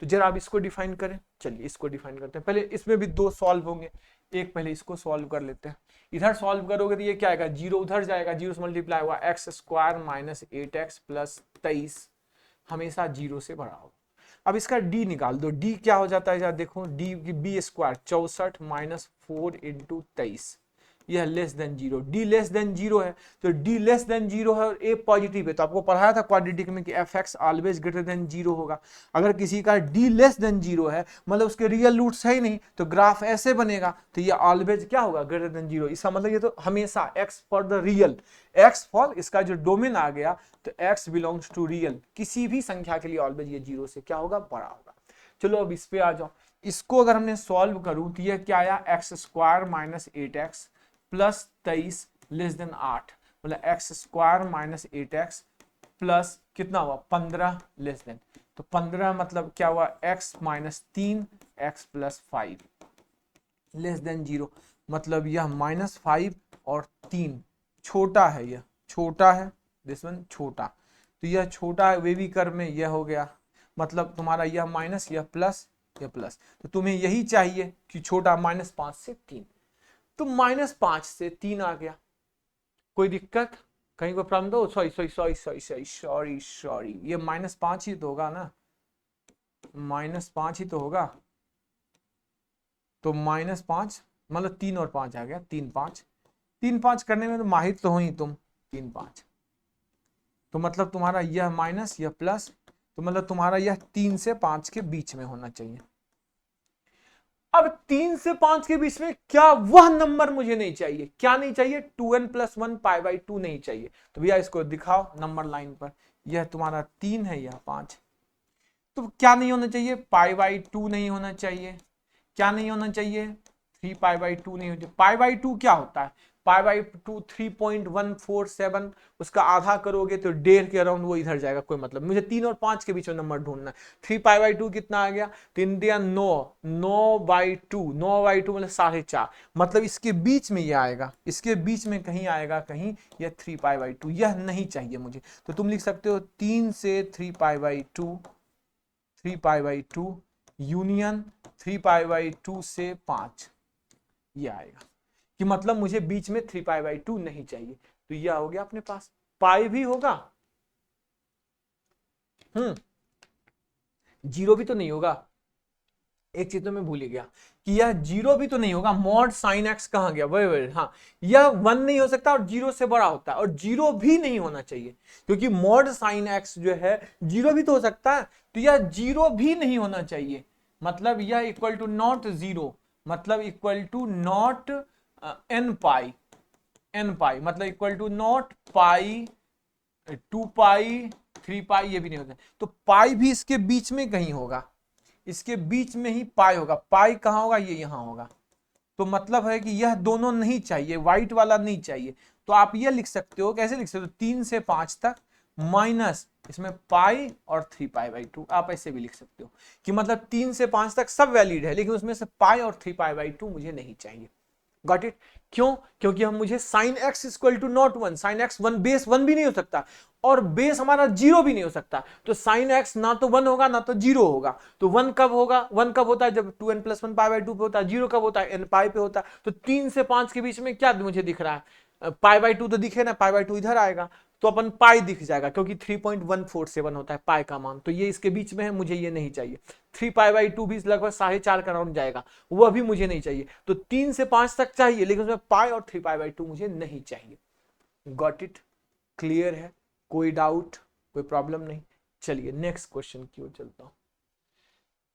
तो जरा आप इसको डिफाइन करें। चलिए इसको डिफाइन करते हैं। पहले इसमें भी 2 सॉल्व होंगे, एक पहले इसको सॉल्व कर लेते हैं। इधर सॉल्व करोगे तो ये क्या आएगा? 0 उधर जाएगा, 0 से मल्टीप्लाई हुआ x square minus 8x plus 23 हमेशा 0 से बड़ा होगा। अब इसका d निकाल दो। d क्या हो जाता है? देखो d की बी स्क्वायर 64 माइनस 4 इंटू 23, यह less than 0। d less than 0 है तो d लेस देन 0 है और a पॉजिटिव है। तो आपको पढ़ाया था क्वाड्रेटिक में कि fx ऑलवेज ग्रेटर देन 0 होगा। अगर किसी का d लेस देन 0 है मतलब उसके रियल रूट्स है ही नहीं तो ग्राफ ऐसे बनेगा। तो ये ऑलवेज क्या होगा? Greater than 0। इसका मतलब ये तो हमेशा x for the real, x for इसका जो डोमेन आ गया तो x बिलोंग्स टू रियल, किसी भी संख्या के लिए ऑलवेज ये 0 से क्या होगा? बड़ा होगा। चलो अब इस पे आ जाओ। इसको अगर हमने सॉल्व करूं तो ये क्या आया? X square minus 8x plus 23 less than 8, मतलब x square minus 8x plus कितना हुआ? 15 लेस देन। तो 15 मतलब क्या हुआ? x minus 3 x plus 5 less than 0। मतलब यह माइनस 5 और 3 छोटा है, यह छोटा है, दिस वन छोटा। तो यह छोटा है, वे भी कर में यह हो गया। मतलब तुम्हारा यह माइनस यह प्लस यह प्लस। तो तुम्हें यही चाहिए कि छोटा माइनस 5 से 3। तो माइनस 5 से 3 आ गया। कोई दिक्कत? कहीं कोई प्रॉब्लम? दो sorry sorry sorry sorry sorry sorry sorry ये माइनस 5 ही तो होगा ना, माइनस 5 ही तो होगा। तो माइनस 5 मतलब 3 और 5 आ गया, 3 5। 3 5 करने में तो माहिर तो हो ही तुम। 3 5 तो मतलब तुम्हारा यह माइनस यह प्लस, तो मतलब तुम्हारा यह 3 से 5 के बीच में होना चाहिए। अब 3 से 5 के बीच में क्या वह नंबर मुझे नहीं चाहिए? क्या नहीं चाहिए? 2n प्लस 1 पाई बाई 2 नहीं चाहिए। तो भैया इसको दिखाओ नंबर लाइन पर। यह तुम्हारा 3 है, यह 5। तो क्या नहीं होना चाहिए? पाई बाई 2 नहीं होना चाहिए। क्या नहीं होना चाहिए? 3 पाई बाई 2 नहीं होना चाहिए। पाई बाई 2 क्या होता है? पाई बाई 2 3.147, उसका आधा करोगे तो 1.5 के अराउंड वो इधर जाएगा। कोई मतलब, मुझे 3 और 5 के बीच में नंबर ढूंढना है। 3 पाई बाई 2 कितना आ गया? 3 दिया 9, 9 बाई 2, 9 बाई 2 मतलब 4.5। मतलब इसके बीच में ये आएगा, इसके बीच में कहीं आएगा, कहीं यह 3 पाई बाई 2। यह नहीं चाहिए मुझे। तो तुम लिख सकते हो 3 से 3 pi by 2, 3 pi by 2 union 3 pi by 2 से 5, ये आएगा। कि मतलब मुझे बीच में 3 पाई बाई 2 नहीं चाहिए। तो यह हो गया अपने पास। पाई भी होगा, 0 भी तो नहीं होगा। एक चीज तो मैं भूल ही गया कि यह 0 भी तो नहीं होगा। मॉड साइन एक्स कहां गया? वही हाँ, यह 1 नहीं हो सकता और 0 से बड़ा होता है, और 0 भी नहीं होना चाहिए क्योंकि मॉड साइन एक्स जो है 0 भी तो हो सकता है। तो यह 0 भी नहीं होना चाहिए। मतलब यह इक्वल टू नॉट 0, मतलब equal to not n pi, n pi मतलब equal to not pi 2 pi 3 pi, ये भी नहीं होता। तो पाई भी इसके बीच में कहीं होगा, इसके बीच में ही पाई होगा। पाई कहां होगा? ये यहां होगा। तो मतलब है कि यह दोनों नहीं चाहिए, व्हाइट वाला नहीं चाहिए। तो आप ये लिख सकते हो, कैसे लिख सकते हो? 3 से 5 तक माइनस इसमें पाई और 3 पाई बाई 2, आप ऐसे भी लिख सकते हो कि मतलब 3 से 5 तक सब वैलिड है, लेकिन उसमें से पाई और 3 पाई बाई 2 मुझे नहीं चाहिए। Got it? क्यों? क्योंकि हम मुझे sine x equal to not 1, sine x 1 base 1 भी नहीं हो सकता और बेस हमारा 0 भी नहीं हो सकता। तो साइन एक्स ना तो 1 होगा ना तो 0 होगा। तो 1 कब होगा? 1 कब होता है? जब 2n प्लस 1 पाई बाई 2 पे होता है। 0 कब होता है? n पाई पे होता है। तो 3 से 5 के बीच में क्या मुझे दिख रहा है? पाई बाई 2 तो दिखे ना, पाई बाई 2 इधर आएगा। तो अपन पाई दिख जाएगा, क्योंकि 3.147 होता है पाई का मान, तो ये इसके बीच में है, मुझे ये नहीं चाहिए। 3π/2 भी लगभग 4.5 का राउंड जाएगा, वह भी मुझे नहीं चाहिए। तो 3 से 5 तक चाहिए, लेकिन उसमें पाई और 3π/2 मुझे नहीं चाहिए। Got it? क्लियर है? कोई डाउट, कोई प्रॉब्लम नहीं? चलिए नेक्स्ट क्वेश्चन की ओर चलता हूं।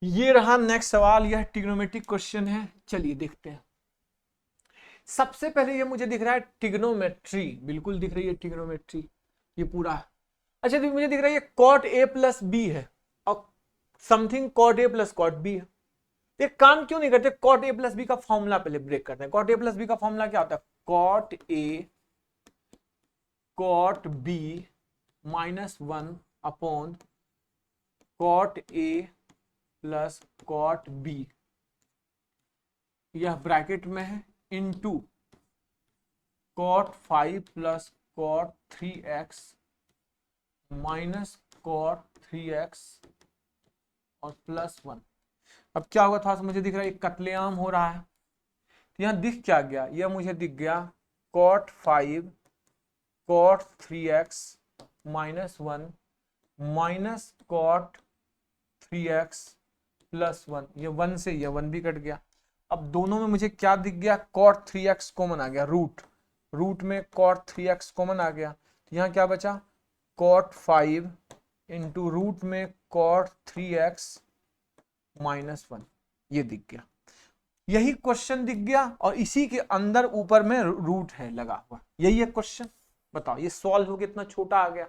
ये रहा नेक्स्ट सवाल, यह ट्रिग्नोमेट्रिक क्वेश्चन है। चलिए देखते हैं। सबसे पहले ये मुझे दिख रहा है ट्रिग्नोमेट्री, बिल्कुल दिख रही है ट्रिग्नोमेट्री, ये पूरा है। अच्छा तो मुझे दिख रहा है ये cot a + b है और something cot a + cot b है। ये काम क्यों नहीं करते? cot a + b का फॉर्मूला पहले ब्रेक करते हैं। cot a + b का फॉर्मूला क्या होता है? cot a cot b -1 upon cot a + cot b, यह ब्रैकेट में है, into cot 5 + cot 3x -cot 3x और +1। अब क्या होगा, थोड़ा सा मुझे दिख रहा है कत्लेआम हो रहा है। तो यहां दिख क्या गया? यह मुझे दिख गया cot 5 cot 3x -1 -cot 3x +1, ये 1 से ये 1 भी कट गया। अब दोनों में मुझे क्या दिख गया? cot 3x कॉमन आ गया, रूट में cot 3x कॉमन आ गया, तो यहाँ क्या बचा? cot 5 इंटू रूट में cot 3x -1, ये दिख गया। यही क्वेश्चन दिख गया और इसी के अंदर ऊपर में रूट है लगा हुआ, यही है क्वेश्चन। बताओ ये सॉल्व होके इतना छोटा आ गया,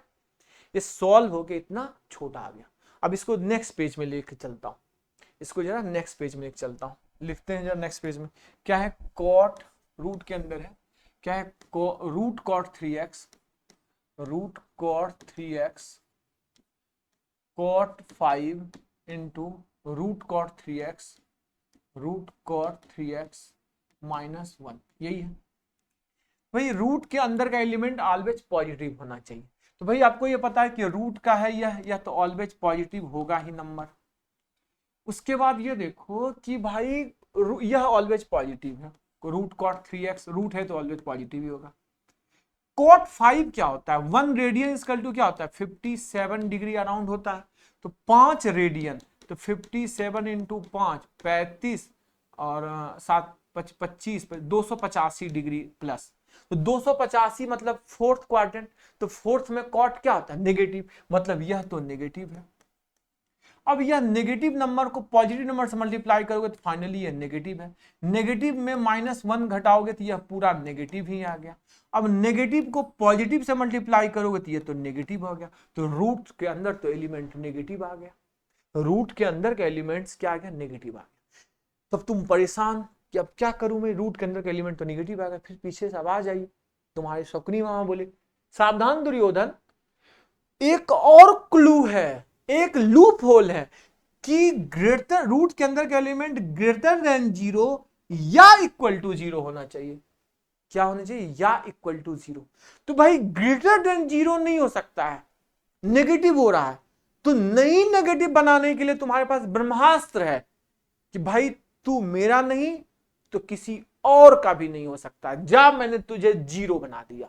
ये सॉल्व होके इतना छोटा आ गया। अब इसको नेक्स्ट पेज में लेके चलता हूं, इसको जरा नेक्स्ट पेज में लेके चलता हूं, लिखते हैं जरा नेक्स्ट पेज में। क्या है? cot रूट के अंदर है, क्या है? Root cot 3x cot 5 into root cot 3x -1, यही है भाई। रूट के अंदर का एलिमेंट ऑलवेज पॉजिटिव होना चाहिए। तो भाई आपको ये पता है कि रूट का है यह तो ऑलवेज पॉजिटिव होगा ही नंबर। उसके बाद ये देखो कि भाई यह ऑलवेज पॉजिटिव है, रूट cot 3x रूट है तो ऑलवेज पॉजिटिव ही होगा। cot 5 क्या होता है? 1 रेडियन इक्वल टू क्या होता है? 57 डिग्री अराउंड होता है। तो 5 रेडियन, तो 57 इंटू 5 35 और 7 25 285 डिग्री प्लस। तो 285 मतलब फोर्थ क्वाड्रेंट, तो फोर्थ में cot क्या होता है? नेगेटिव, मतलब यह तो नेगेटिव है। अब यह नेगेटिव नंबर को पॉजिटिव नंबर से मल्टीप्लाई करोगे तो फाइनली यह नेगेटिव है। नेगेटिव में -1 घटाओगे तो यह पूरा नेगेटिव ही आ गया। अब नेगेटिव को पॉजिटिव से मल्टीप्लाई करोगे तो यह तो नेगेटिव हो गया। तो रूट के अंदर तो एलिमेंट नेगेटिव आ गया, रूट के अंदर के एलिमेंट्स क्या आ गया? नेगेटिव आ गया। तब तुम परेशान कि अब क्या करूं मैं, रूट के अंदर के एलिमेंट तो नेगेटिव आ गया। फिर पीछे से आवाज आई, तुम्हारे शकुनी मामा बोले, सावधान दुर्योधन, एक और क्लू है, एक लूप होल है कि ग्रेटर रूट के अंदर का एलिमेंट ग्रेटर देन 0 या इक्वल टू 0 होना चाहिए। क्या होना चाहिए? या इक्वल टू 0। तो भाई ग्रेटर देन 0 नहीं हो सकता है, नेगेटिव हो रहा है। तो नई नेगेटिव बनाने के लिए तुम्हारे पास ब्रह्मास्त्र है कि भाई तू मेरा नहीं तो किसी और का भी नहीं हो सकता। जा मैंने तुझे 0 बना दिया,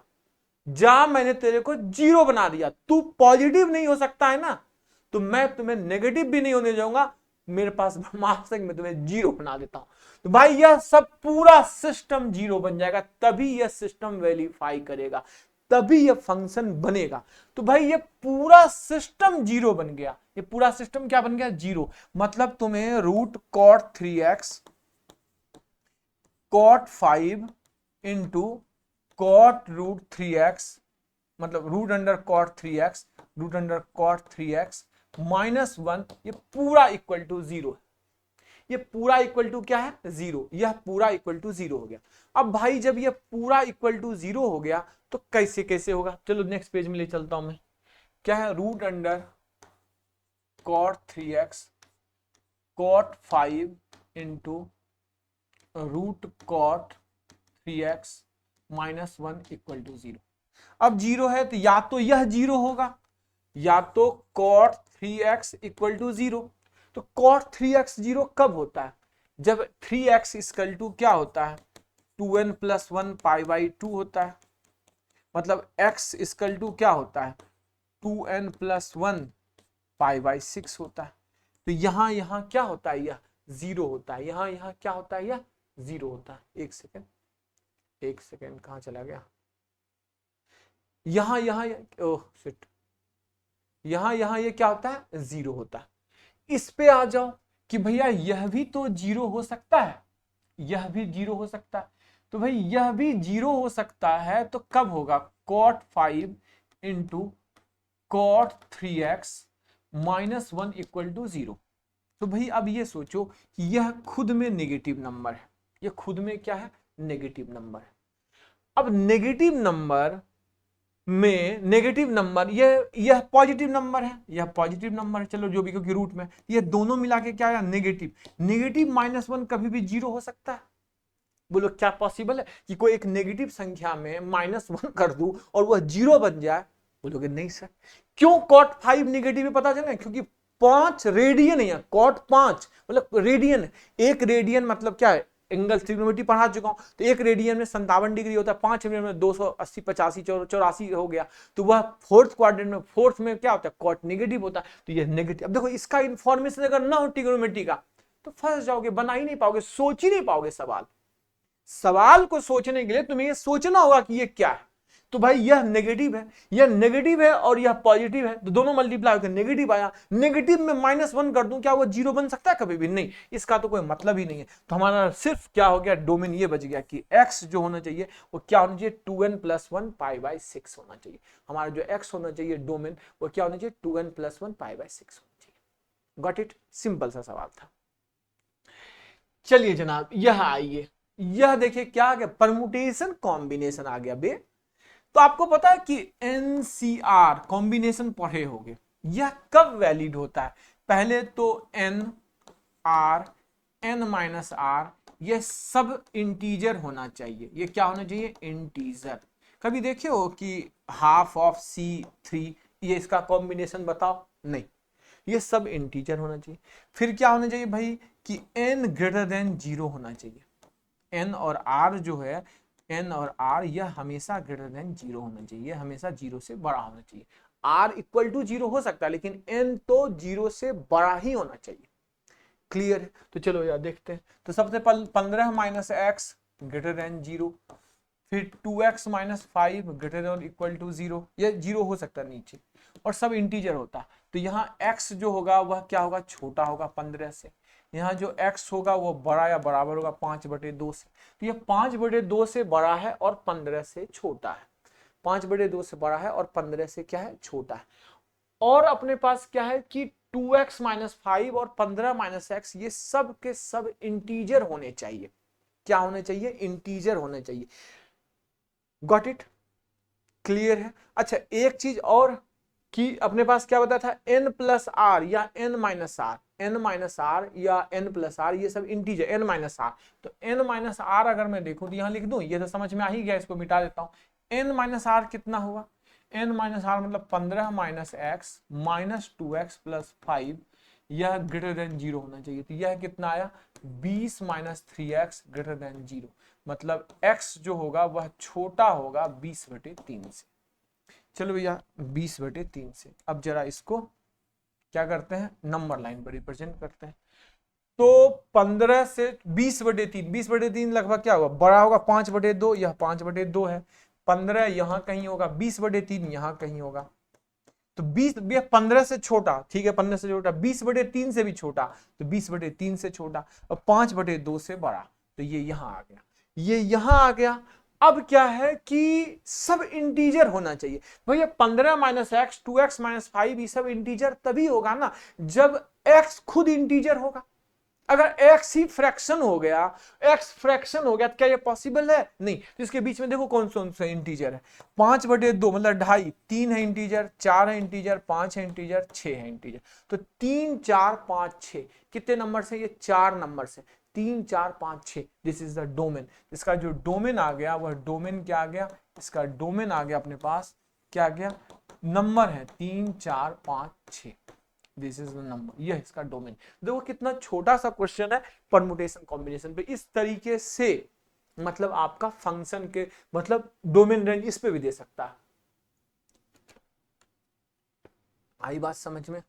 जा मैंने तेरे को 0 बना दिया। तू पॉजिटिव नहीं हो सकता है ना, तो मैं तुम्हें नेगेटिव भी नहीं होने जाऊंगा। मेरे पास ब्रह्मास्त्र, मैं तुम्हें 0 बना देता हूं। तो भाई यह सब पूरा सिस्टम 0 बन जाएगा, तभी यह सिस्टम वेरीफाई करेगा, तभी यह फंक्शन बनेगा। तो भाई ये पूरा सिस्टम 0 बन गया। ये पूरा सिस्टम क्या बन गया? 0। मतलब तुम्हें root cot 3x cot 5 into cot root 3x, मतलब root under cot 3x root under cot 3x -1, ये पूरा इक्वल टू 0 है। ये पूरा इक्वल टू क्या है? 0। यह पूरा इक्वल टू 0 हो गया। अब भाई जब ये पूरा इक्वल टू 0 हो गया तो कैसे कैसे होगा? चलो नेक्स्ट पेज में ले चलता हूं मैं। क्या है? Root under cot 3x cot 5 into root cot 3x -1 equal to 0। अब 0 है तो या तो यह 0 होगा या तो cot 3x इक्वल टू 0। तो cot 3x 0 कब होता है? जब 3x इक्वल टू क्या होता है? 2n + 1 π/2 होता है। मतलब x इक्वल टू क्या होता है 2n+1 π/6 होता है। तो यहां क्या होता है, यह 0 होता है, यहां क्या होता है, यह 0 होता है। एक सेकेंड कहां चला गया, यहां ओह शिट, यहां ये क्या होता है 0 होता है। इस पे आ जाओ कि भैया यह भी तो 0 हो सकता है, यह भी 0 हो सकता है। तो भाई यह भी 0 हो सकता है, तो कब होगा cot 5 into cot 3x minus 1 equal to 0। तो भाई अब ये सोचो कि यह खुद में नेगेटिव नंबर है, यह खुद में क्या है, नेगेटिव नंबर है। अब नेगेटिव नंबर में नेगेटिव नंबर, यह पॉजिटिव नंबर है, यह पॉजिटिव नंबर है, चलो जो भी, क्योंकि रूट में ये दोनों मिला के क्या है नेगेटिव। नेगेटिव -1 कभी भी 0 हो सकता है। बोलो क्या पॉसिबल है कि कोई एक नेगेटिव संख्या में -1 कर दूं और वह 0 बन जाए? बोलोगे नहीं सर। क्यों cot 5 नेगेटिव है पता चले, क्योंकि 5 रेडियन है, cot 5 मतलब रेडियन। एक रेडियन मतलब क्या है, एंगल ट्रिग्नोमेट्री पढ़ा चुका हूं, तो एक रेडियन में 57 डिग्री होता है, 5 रेडियन में 280 85 84 हो गया। तो वह फोर्थ क्वाड्रेंट में, फोर्थ में क्या होता है cot नेगेटिव होता है, तो यह नेगेटिव। अब देखो इसका इंफॉर्मेशन अगर ना हो ट्रिग्नोमेट्री का तो फंस जाओगे, बना ही नहीं पाओगे, सोच ही नहीं पाओगे सवाल को सोचने के लिए तुम्हें यह सोचना होगा कि यह क्या है। तो भाई यह नेगेटिव है, यह नेगेटिव है और यह पॉजिटिव है, तो दोनों मल्टीप्लाई होकर नेगेटिव आया। नेगेटिव में -1 कर दूं, क्या वो 0 बन सकता है? कभी भी नहीं, इसका तो कोई मतलब ही नहीं है। तो हमारा सिर्फ क्या हो गया, डोमेन ये बच गया कि x जो होना चाहिए वो क्या होना चाहिए 2n+1 π/6 होना चाहिए। हमारा जो x होना चाहिए डोमेन वो क्या होना चाहिए 2n+1 π/6 होना चाहिए। गॉट इट, सिंपल सा सवाल था। चलिए जनाब, यह आइए, यह देखिए क्या आ गया, परमुटेशन कॉम्बिनेशन आ गया बे। तो आपको पता है कि एनसीआर कॉम्बिनेशन पढ़े होंगे, यह कब वैलिड होता है? पहले तो एन आर, n-r, यह सब इंटीजर होना चाहिए। ये क्या होना चाहिए, इंटीजर। कभी देखे हो कि हाफ ऑफ C3, ये इसका कॉम्बिनेशन बताओ, नहीं, ये सब इंटीजर होना चाहिए। फिर क्या होना चाहिए भाई कि n ग्रेटर देन 0 होना चाहिए। n और r जो है, n और r यह हमेशा ग्रेटर देन 0 होना चाहिए, हमेशा 0 से बड़ा होना चाहिए। r इक्वल टू 0 हो सकता है, लेकिन n तो 0 से बड़ा ही होना चाहिए। क्लियर है? तो चलो यार देखते हैं। तो सबसे पहले 15 - x ग्रेटर देन 0, फिर 2x - 5 greater than equal to 0, यह 0 हो सकता है नीचे, और सब इंटीजर होता है। तो यहाँ x जो होगा वह क्या होगा, छोटा होगा 15 से। यहाँ जो x होगा वो बड़ा या बराबर होगा 5/2 से। तो यह 5/2 से बड़ा है और 15 से छोटा है। 5/2 से बड़ा है और 15 से क्या है, छोटा है। और अपने पास क्या है कि 2x - 5 और 15 - x ये सब के सब इंटीजर होने चाहिए। क्या होने चाहिए, इंटीजर होने चाहिए। गॉट इट, क्लियर है? अच्छा एक चीज और कि अपने पास क्या बताया था, n+r या n-r, n-r या n+r ये सब इंटीजर, n-r। तो n-r अगर मैं देखूं तो यहां लिख दूं, ये तो समझ में आ ही गया, इसको मिटा देता हूं। n-r कितना हुआ, n-r मतलब 15 - x माइनस 2x + 5, यह ग्रेटर देन 0 होना चाहिए। तो यह कितना आया 20 - 3x ग्रेटर देन 0, मतलब x जो होगा वह छोटा होगा 20/3 से। चलो भैया 20/3 से। अब जरा इसको क्या करते हैं, नंबर लाइन पर रिप्रेजेंट करते हैं। तो 15 से 20/3, 20/3 लगभग क्या होगा, बड़ा होगा 5/2, यह 5/2 है। 15 यहां कहीं होगा, 20/3 यहां कहीं होगा। तो 20, 15 से छोटा, ठीक है 15 से छोटा, 20/3 से भी छोटा, तो 20/3 से छोटा, और 5/2 से बड़ा, तो ये यहां आ गया, ये यहां आ गया। अब क्या है कि सब इंटीजर होना चाहिए भैया। 15 - x, 2x - 5 ये सब इंटीजर तभी होगा ना जब x खुद इंटीजर होगा। अगर x ही फ्रैक्शन हो गया, x फ्रैक्शन हो गया, तो क्या ये पॉसिबल है? नहीं। तो इसके बीच में देखो कौन कौन सा इंटीजर है, 5/2 मतलब 2.5, 3 है इंटीजर, 4 है इंटीजर, 5 है इंटीजर, 6 है इंटीजर। तो 3 4 5 6 कितने नंबर से, ये 4 नंबर से, 3 4 5 6, दिस इज द डोमेन। इसका जो डोमेन आ गया वह डोमेन क्या आ गया, इसका डोमेन आ गया अपने पास, क्या आ गया, नंबर है 3 4 5 6, दिस इज द नंबर, यह इसका डोमेन। देखो कितना छोटा सा क्वेश्चन है परमुटेशन कॉम्बिनेशन पे। इस तरीके से मतलब आपका फंक्शन के मतलब डोमेन रेंज इस पे भी दे सकता है। आई बात समझ में?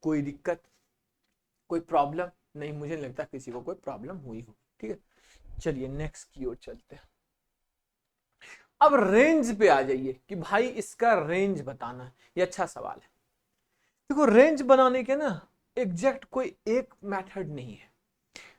कोई दिक्कत, कोई प्रॉब्लम नहीं, मुझे नहीं लगता किसी को कोई प्रॉब्लम हुई हो। ठीक है, चलिए नेक्स्ट की ओर चलते हैं। अब रेंज पे आ जाइए कि भाई इसका रेंज बताना है, ये अच्छा सवाल है। देखो रेंज बनाने के ना एग्जैक्ट कोई एक मेथड नहीं है।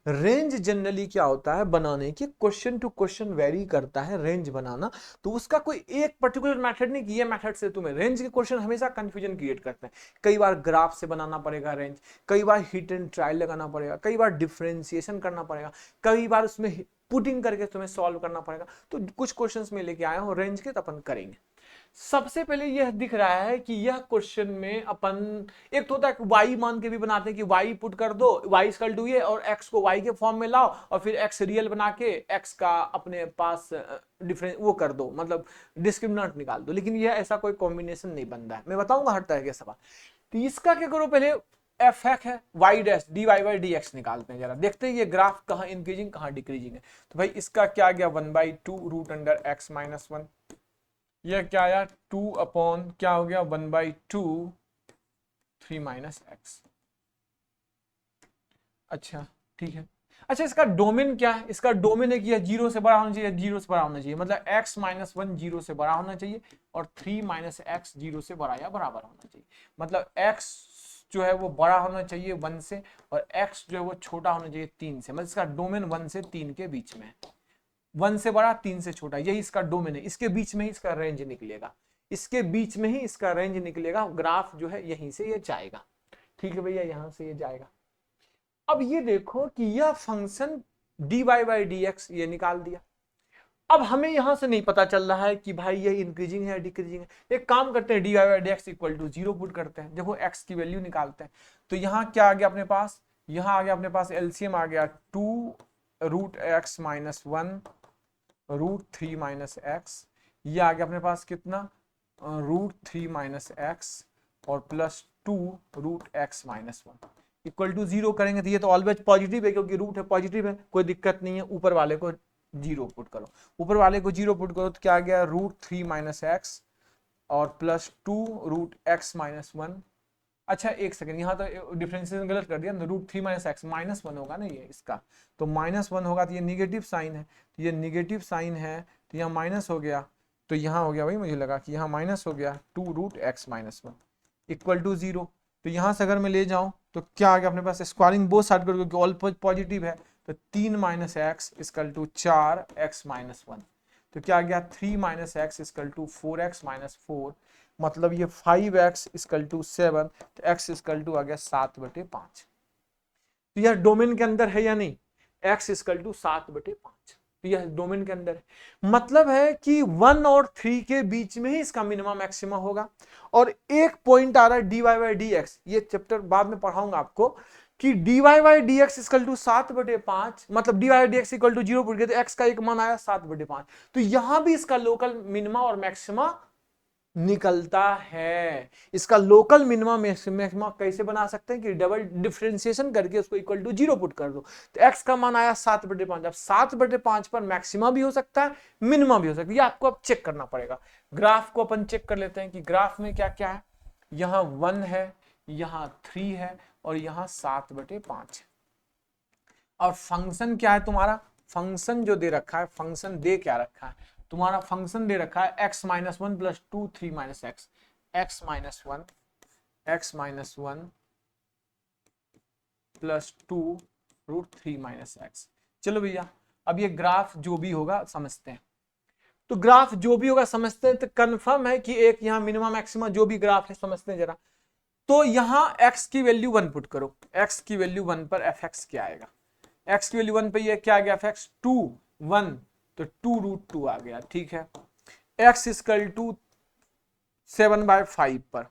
रेंज जनरली क्या होता है बनाने के, क्वेश्चन टू क्वेश्चन वेरी करता है रेंज बनाना। तो उसका कोई एक पर्टिकुलर मेथड नहीं कि ये मेथड से तुम्हें रेंज के क्वेश्चन हमेशा कंफ्यूजन क्रिएट करते हैं। कई बार ग्राफ से बनाना पड़ेगा रेंज, कई बार हिट एंड ट्रायल लगाना पड़ेगा, कई बार डिफरेंशिएशन करना पड़ेगा, कई बार उसमें पुटिंग करके तुम्हें सॉल्व करना पड़ेगा। तो कुछ क्वेश्चंस में लेके आया हूं रेंज के, तो अपन करेंगे। सबसे पहले यह दिख रहा है कि यह क्वेश्चन में अपन एक तो होता है वाई मान के भी बनाते हैं कि वाई पुट कर दो, वाई इक्वल टू ये, और एक्स को वाई के फॉर्म में लाओ और फिर एक्स रियल बना के एक्स का अपने पास डिफरेंस वो कर दो, मतलब डिस्क्रिमिनेंट निकाल दो। लेकिन यह ऐसा कोई कॉम्बिनेशन नहीं बन रहा है, मैं बताऊंगा हर तरह के सवाल। तो इसका क्या करो, पहले एफ है y dash d y by d x निकालते हैं, जरा देखते हैं ये ग्राफ कहाँ इंक्रीजिंग कहाँ डिक्रीजिंग है। तो भाई इसका क्या गया 1/2 रूट अंडर एक्स माइनस 1, यह क्या आया 2 अपॉन क्या हो गया 1/2 3 माइनस एक्स। अच्छा ठीक है। अच्छा इसका डोमेन क्या है, इसका डोमेन है कि यह 0 से बड़ा होना चाहिए, 0 से बड़ा होना चाहिए, मतलब x माइनस 1 0 से बड़ा होना चाहिए और 3 माइनस एक्स 0 से बड़ा या बराबर होना चाहिए। मतलब x जो है वो बड़ा होना चाहिए 1 से और x जो है वो छोटा होना चाहिए 3 से। मतलब इसका डोमेन 1 से 3 के बीच में है, 1 से बड़ा 3 से छोटा, यही इसका डोमेन है। इसके बीच में ही इसका रेंज निकलेगा, इसके बीच में ही इसका रेंज निकलेगा। ग्राफ जो है यहीं से ये जाएगा, ठीक है भैया, यहां से ये जाएगा। अब ये देखो कि यह function dy by d x ये निकाल दिया। अब हमें यहां से नहीं पता चल रहा है कि भाई ये इंक्रीजिंग है डिक्रीजिंग है। एक काम करते हैं dy by d x equal to 0 put करते हैं, देखो x की वैल्यू निकालते हैं। तो यहां क्या आ गया अपने पास, यहां आ गया अपने पास एलसीएम आ गया 2 root x minus 1 root 3 minus x, ये आ गया अपने पास कितना रूट 3 माइनस एक्स और plus 2 root x minus 1 equal to 0 करेंगे। तो ये तो ऑलवेज पॉजिटिव है क्योंकि रूट है पॉजिटिव है, कोई दिक्कत नहीं है। ऊपर वाले को 0 पुट करो, ऊपर वाले को 0 पुट करो तो क्या आ गया रूट 3 माइनस एक्स और प्लस 2 रूट एक्स माइनस 1। अच्छा एक सेकंड, यहाँ तो डिफरेंशिएशन गलत कर दिया, रूट 3 माइनस एक्स माइनस 1 होगा ना ये इसका, तो माइनस 1 होगा तो ये निगेटिव साइन है, तो ये निगेटिव साइन है तो यहाँ माइनस हो गया, तो यहाँ हो गया वही मुझे लगा कि यहाँ माइनस हो गया 2 root x minus 1 equal to 0। तो यहाँ से अगर मैं ले जाऊँ तो क्या आ गया अपने पास, स्क्वायरिंग बोथ साइड क्योंकि ऑल पॉजिटिव है, तो 3 minus x equal to 4 x minus 1। तो क्या आ गया 3 minus x equal to 4 x minus 4, मतलब ये 5x इक्वल टू 7, तो x इक्वल टू आ गया 7/5। तो यह डोमेन के अंदर है या नहीं, x इक्वल टू 7/5, तो यह डोमेन के अंदर है। मतलब है कि 1 और 3 के बीच में ही इसका मिनिमम मैक्सिमा होगा। और एक पॉइंट आ रहा है dy बाई डी एक्स, ये चैप्टर बाद में पढ़ाऊंगा आपको कि dy by d x equal to 7/5, मतलब dy by d x equal to 0 put किया तो x का एक मान आया 7/5। तो यहां भी इसका लोकल मिनिमा और मैक्सिमा निकलता है। इसका लोकल मिनिमा मैक्सिमा कैसे बना सकते हैं कि डबल डिफरेंशिएशन करके उसको इक्वल टू 0 पुट कर दो, तो x का मान आया 7/5। अब 7/5 पर मैक्सिमा भी हो सकता है मिनिमा भी हो सकता है, ये आपको अब चेक करना पड़ेगा। ग्राफ को अपन चेक कर लेते हैं कि ग्राफ में क्या क्या है। यहाँ 1 है, यहाँ 3 है और यहाँ 7/5 है। और फंक्शन क्या है तुम्हारा, फंक्शन जो दे रखा है, फंक्शन दे क्या रखा है तुम्हारा, फंक्शन दे रखा है x minus 1 plus 2 3 minus x, x minus 1 plus 2 root 3 minus x. चलो भैया अब ये ग्राफ जो भी होगा समझते हैं। तो ग्राफ जो भी होगा समझते हैं, तो कंफर्म है कि एक यहाँ मिनिमम मैक्सिमम जो भी ग्राफ है समझते हैं जरा। तो यहाँ x की वैल्यू 1 पुट करो, x की वैल्यू 1 पर fx क्या आएगा, x की वैल्यू 1 पे ये क्या आ गया fx 2 1, तो 2 रूट 2 आ गया, ठीक है। x इक्वल टू 7/5 पर,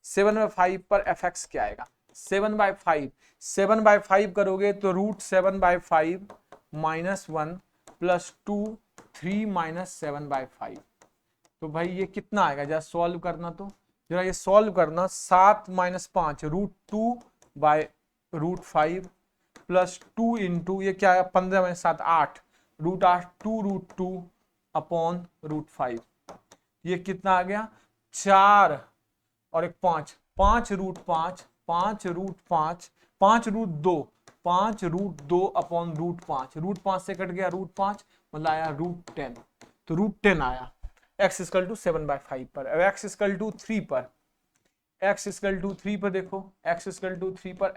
7/5 पर fx क्या आएगा 7/5, 7/5 करोगे तो रूट 7/5 माइनस 1 प्लस 2 3 माइनस 7/5। तो भाई ये कितना आएगा, जरा सॉल्व करना, तो जरा ये सॉल्व करना। 7 minus 5 root 2 by root 5 plus 2 into ये क्या है 15 माइनस 7 8, √8 2√2 अपॉन √5। ये कितना आ गया 4 और एक 5, 5√5 5√5 5√2 5√2 अपॉन √5, √5 से कट गया √5 मतलब आया √10, तो √10 आया x इक्वल टू 7/5 पर। अब x इक्वल टू 3 पर, x इक्वल टू 3 पर देखो, x इक्वल टू 3 पर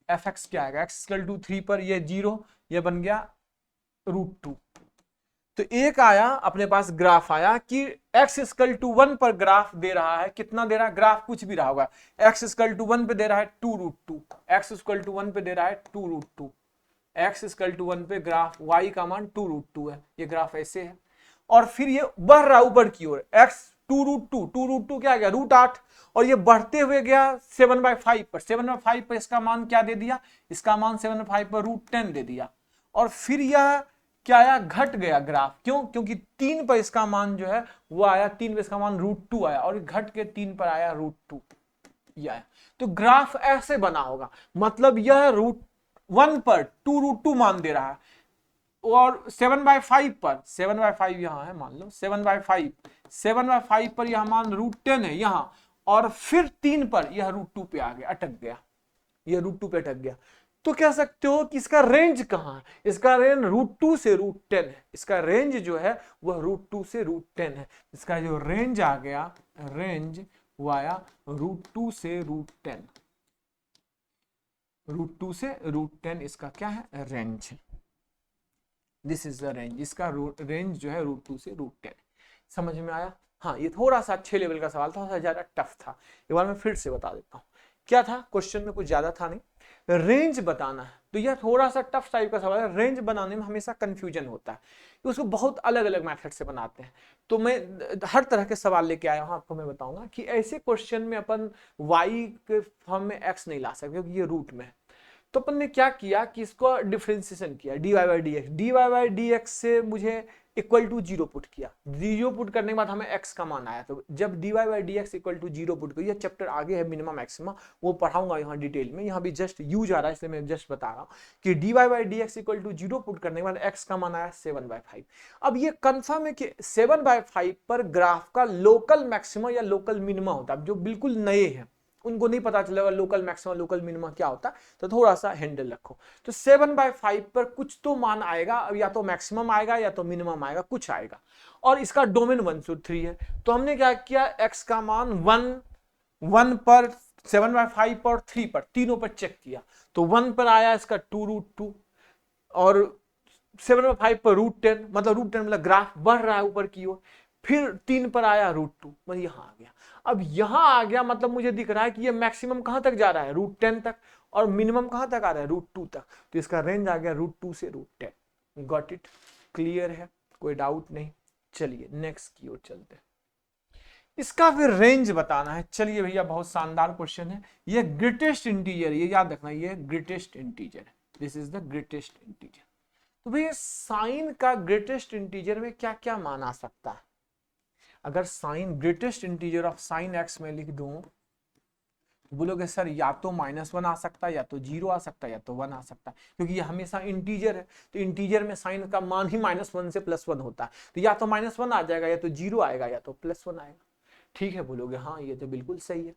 fx क्या आएगा, x इक्वल टू 3 पर ये 0, ये बन गया √2। तो एक आया अपने पास ग्राफ आया कि x इक्वल टू 1 पर ग्राफ दे रहा है, कितना दे रहा है, ग्राफ कुछ भी रहा होगा, x इक्वल टू 1 पे दे रहा है 2√2, x इक्वल टू 1 पे दे रहा है 2√2, x इक्वल टू 1 पे ग्राफ y का मान 2√2 है, ये ग्राफ ऐसे है। और फिर ये बढ़ रहा ऊपर की ओर, x 2√2 क्या गया √8, और ये बढ़ते हुए गया 7/5 पर, 7/5 पर इसका मान क्या दे दिया, इसका मान 7/5 पर √10 दे दिया। और फिर यह क्या आया, घट गया ग्राफ, क्यों, क्योंकि 3 पर इसका मान जो है वो आया, 3 पर इसका मान √2 आया, और घट के 3 पर आया √2 ये आया। तो ग्राफ ऐसे बना होगा, मतलब यह √1 पर 2√2 मान दे रहा है, और 7/5 पर, 7/5 यहां है, मान लो 7/5 पर यह मान √10 है यहां, और फिर 3 पर यह √2 पे आ गया, अटक गया, यह √2 पे अटक गया। तो कह सकते हो कि इसका रेंज कहां है, इसका रेंज √2 से √10 है, इसका रेंज जो है वह √2 से √10 है, इसका जो रेंज आ गया, रेंज वो आया √2 से √10, √2 से √10 इसका क्या है, रेंज है। दिस इज द रेंज, इसका रेंज जो है √2 से √10। समझ में आया? हाँ, ये थोड़ा सा अच्छे लेवल का सवाल था, थोड़ा ज्यादा टफ था, एक बार मैं फिर से बता देता हूँ। क्या था क्वेश्चन में, कुछ ज्यादा था नहीं, रेंज बताना है, तो यह थोड़ा सा टफ टाइप का सवाल है। रेंज बनाने में हमेशा कंफ्यूजन होता है, उसको बहुत अलग अलग मेथड से बनाते हैं, तो मैं हर तरह के सवाल लेके आया हूं, आपको मैं बताऊंगा कि ऐसे क्वेश्चन में अपन y के फॉर्म में x नहीं ला सकते क्योंकि ये रूट में है। तो अपन ने क्या किया कि इसको डिफरेंशिएशन किया, dy/dx से मुझे इक्वल टू 0 पुट किया, 0 पुट करने के बाद हमें x का मान आया। तो जब dy/dx इक्वल टू 0 पुट किया, चैप्टर आगे है मिनिमम मैक्सिमम, वो पढ़ाऊंगा यहाँ डिटेल में, यहाँ भी जस्ट यूज आ रहा है इसलिए मैं जस्ट बता रहा हूँ कि dy/dx इक्वल टू 0 पुट करने के बाद x का मान आया 7/5। अब ये कंफर्म है कि 7/5 पर ग्राफ का लोकल मैक्सिमम या लोकल मिनिमम होता है, जो बिल्कुल नए हैं उनको नहीं पता चलेगा लोकल मैक्सिमम लोकल मिनिमम क्या होता है, तो थोड़ा सा हैंडल रखो। तो 7/5 पर कुछ तो मान आएगा, या तो मैक्सिमम आएगा या तो मिनिमम आएगा, कुछ आएगा, और इसका डोमेन 1 से 3 है। तो हमने क्या किया, x का मान 1 पर, 7/5 पर, 3 पर, तीनों पर चेक किया। तो 1 पर आया इसका 2√2, और 7/5 पर √10, मतलब √10 मतलब ग्राफ बढ़ रहा है ऊपर की ओर। फिर 3 पर आया √2, मतलब यहां आ गया। अब यहां आ गया मतलब मुझे दिख रहा है कि ये मैक्सिमम कहां तक जा रहा है, √10 तक, और मिनिमम कहां तक आ रहा है, √2 तक। तो इसका रेंज आ गया √2 से √10। Got it? क्लियर है, कोई डाउट नहीं? चलिए नेक्स्ट की ओर चलते हैं, इसका फिर रेंज बताना है। चलिए भैया, बहुत शानदार क्वेश्चन है। ये ग्रेटेस्ट इंटीजर, ये याद रखना, ये ग्रेटेस्ट इंटीजर है, this is the greatest integer. तो भैया साइन का ग्रेटेस्ट इंटीजर में क्या क्या मान आ सकता है? अगर sine greatest integer of sine x में लिख दूं, तो बोलोगे सर या तो -1 आ सकता है, या तो 0 आ सकता है, या तो 1 आ सकता है, क्योंकि ये हमेशा इंटीजर है। तो इंटीजर में साइन का मान ही -1 से +1 होता है, तो या तो -1 आ जाएगा, या तो 0 आएगा, या तो +1 आएगा। ठीक है, बोलोगे हाँ ये तो बिल्कुल सही है।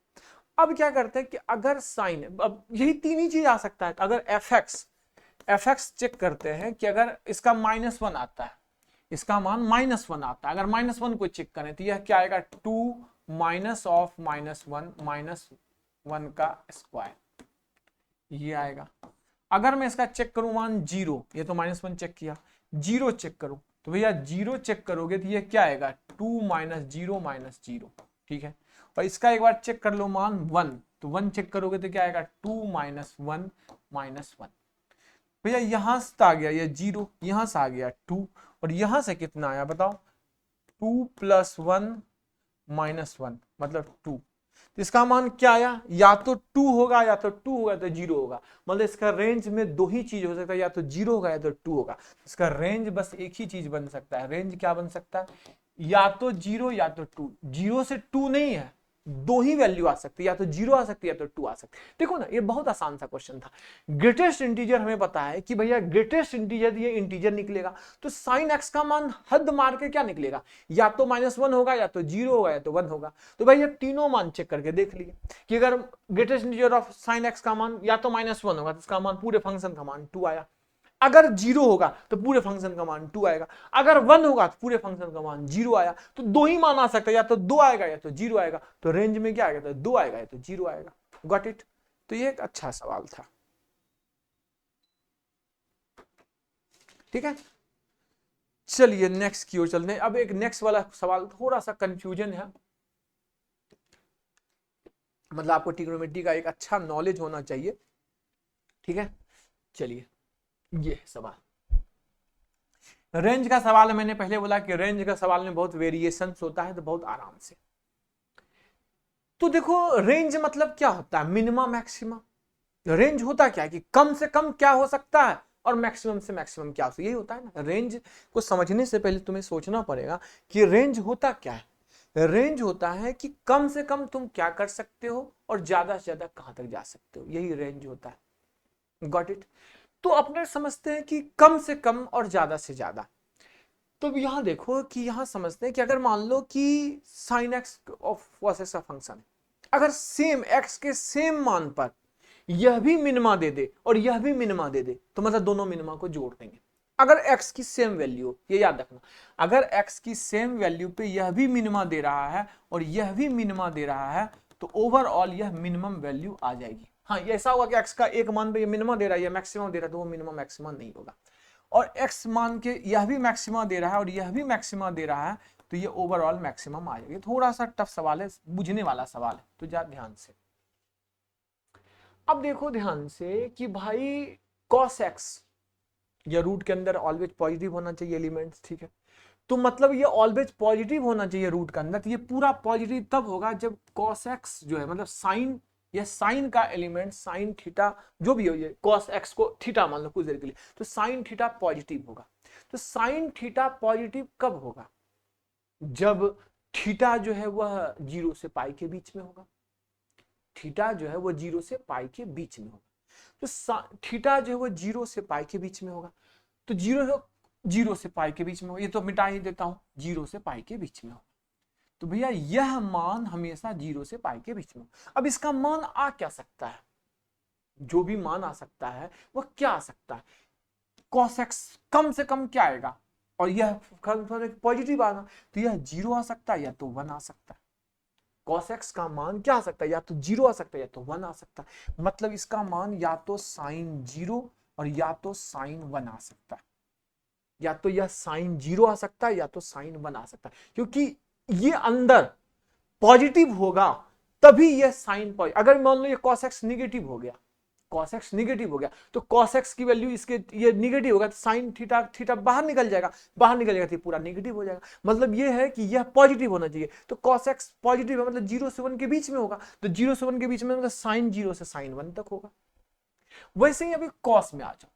अब क्या करते हैं कि अगर साइन, अब यही तीन ही चीज आ सकता है, तो अगर एफ एक्स चेक करते हैं कि अगर इसका -1 आता है, इसका मान -1 आता है, अगर -1 को चेक करें तो यह क्या आएगा, 2 माइनस ऑफ -1 का स्क्वायर, ये आएगा। अगर मैं इसका चेक करूं मान 0, ये तो -1 चेक किया, 0 चेक करूं तो भैया 0 चेक करोगे तो ये क्या आएगा, 2 - 0 - 0। ठीक है, और इसका एक बार चेक कर लो मान 1, तो 1 चेक करोगे तो क्या आएगा, 2 - 1 - 1। भैया यहां से आ गया ये 0, यहां से आ गया 2, और यहां से कितना आया बताओ, 2 + 1 - 1 मतलब 2। तो इसका मान क्या आया, या तो 2 होगा, या तो 2 होगा, तो 0 होगा। मतलब इसका रेंज में दो ही चीज हो सकता है, या तो 0 होगा, या तो 2 होगा। इसका रेंज बस एक ही चीज बन सकता है। रेंज क्या बन सकता है, या तो 0 या तो 2। 0 से 2 नहीं है, दो ही वैल्यू आ सकती है, या तो 0 आ सकती है या तो 2 आ सकती है। देखो ना, ये बहुत आसान सा क्वेश्चन था। ग्रेटेस्ट इंटीजर हमें पता है कि भैया ग्रेटेस्ट इंटीजर ये इंटीजर निकलेगा, तो साइन एक्स का मान हद मार के क्या निकलेगा, या तो -1 होगा, या तो 0 होगा, या तो 1 होगा। तो भाई ये तीनों मान चेक करके देख लिए कि अगर greatest integer of sine x का मान या तो -1 होगा तो इसका मान पूरे फंक्शन का मान 2 आया, अगर 0 होगा तो पूरे फंक्शन का मान 2 आएगा, अगर 1 होगा तो पूरे फंक्शन का मान 0 आया। तो दो ही मान आ सकता है, या तो 2 आएगा या तो 0 आएगा। तो रेंज में क्या आएगा, तो 2 आएगा या तो 0 आएगा। Got it. तो ये एक अच्छा सवाल था। ठीक है, चलिए नेक्स्ट की ओर चलते हैं। अब एक नेक्स्ट वाला सवाल थोड़ा सा कंफ्यूजन है, मतलब आपको ट्रिग्नोमेट्री का एक अच्छा नॉलेज होना चाहिए। ठीक है, चलिए ये सवाल रेंज का सवाल है। मैंने पहले बोला कि रेंज का सवाल में बहुत वेरिएशंस होता है, तो बहुत आराम से। तो देखो रेंज मतलब क्या होता है, मिनिमम मैक्सिमम। रेंज होता क्या है कि कम से कम क्या हो सकता है और मैक्सिमम से मैक्सिमम क्या हो सकता है, यही होता है ना। रेंज को समझने से पहले तुम्हें सोचना पड़ेगा कि रेंज होता क्या है। रेंज होता है कि कम से कम तुम क्या कर सकते हो और ज्यादा से ज्यादा कहां तक जा सकते हो, यही रेंज होता है। Got it. तो अपने समझते हैं कि कम से कम और ज्यादा से ज्यादा। तो यहां देखो कि यहां समझते हैं कि अगर मान लो कि साइन एक्स ऑफ वर्सेस का फंक्शन है, अगर सेम एक्स के सेम मान पर यह भी मिनिमा दे दे और यह भी मिनिमा दे दे, तो मतलब दोनों मिनिमा को जोड़ देंगे। अगर x की सेम वैल्यू, ये याद रखना, अगर x की सेम वैल्यू पे यह भी मिनिमा दे रहा है और यह भी मिनिमा दे रहा है, तो ओवरऑल यह मिनिमम वैल्यू आ जाएगी। हाँ, ये ऐसा होगा कि x का एक मान पे ये मिनिमम दे रहा है, या मैक्सिमम दे रहा है, तो वो मिनिमम मैक्सिमम नहीं होगा। और x मान के यह भी मैक्सिमा दे रहा है और यह भी मैक्सिमा दे रहा है, तो ये ओवरऑल मैक्सिमम आ जाएगी। थोड़ा सा टफ सवाल है, बुझने वाला सवाल है, तो जा ध्यान से। अब देखो ध्यान से कि भाई cos x या रूट के अंदर ऑलवेज पॉजिटिव होना चाहिए एलिमेंट्स। ठीक है, तो मतलब ये ऑलवेज पॉजिटिव होना चाहिए रूट के अंदर। तो ये पूरा पॉजिटिव तब होगा जब cos x जो है, मतलब साइन, या साइन का एलिमेंट साइन थीटा जो भी हो, ये cos x को थीटा मान लो कुछ देर के लिए, तो साइन थीटा पॉजिटिव होगा। तो साइन थीटा पॉजिटिव कब होगा, जब थीटा जो है वह 0 से पाई के बीच में होगा। थीटा जो है वो 0 से पाई के बीच में होगा। तो थीटा जो है वो 0 से पाई के बीच में होगा। तो 0 से पाई के बीच में होगा, ये तो मिटा ही देता हूं, 0 से पाई के बीच में होगा। तो भैया यह मान हमेशा 0 से पाई के बीच में। अब इसका मान आ क्या सकता है, जो भी मान आ सकता है वह क्या आ सकता है, cos x कम से कम क्या आएगा, और यह पॉजिटिव आना, तो यह 0 आ सकता है या तो 1 आ सकता है। cos x का मान क्या आ सकता है, या तो 0 आ सकता है या तो 1 आ सकता है। मतलब इसका मान या तो साइन 0 और या तो साइन 1 आ सकता है, या तो यह साइन 0 आ सकता है या तो साइन 1 आ सकता है, क्योंकि ये अंदर पॉजिटिव होगा तभी यह साइन पॉजिटिव। अगर मान लो ये cos x निगेटिव हो गया, cos x निगेटिव हो गया, तो cos x की वैल्यू इसके ये निगेटिव होगा, तो साइन थीटा थीटा बाहर निकल जाएगा, बाहर निकल जाएगा तो पूरा निगेटिव हो जाएगा। मतलब ये है कि यह पॉजिटिव होना चाहिए। तो cos x पॉजिटिव है, मतलब 0 से 1 के बीच में होगा, तो 0 से 1 के बीच में मतलब साइन 0 से साइन 1 तक होगा। वैसे ही अभी cos में आ जाओ,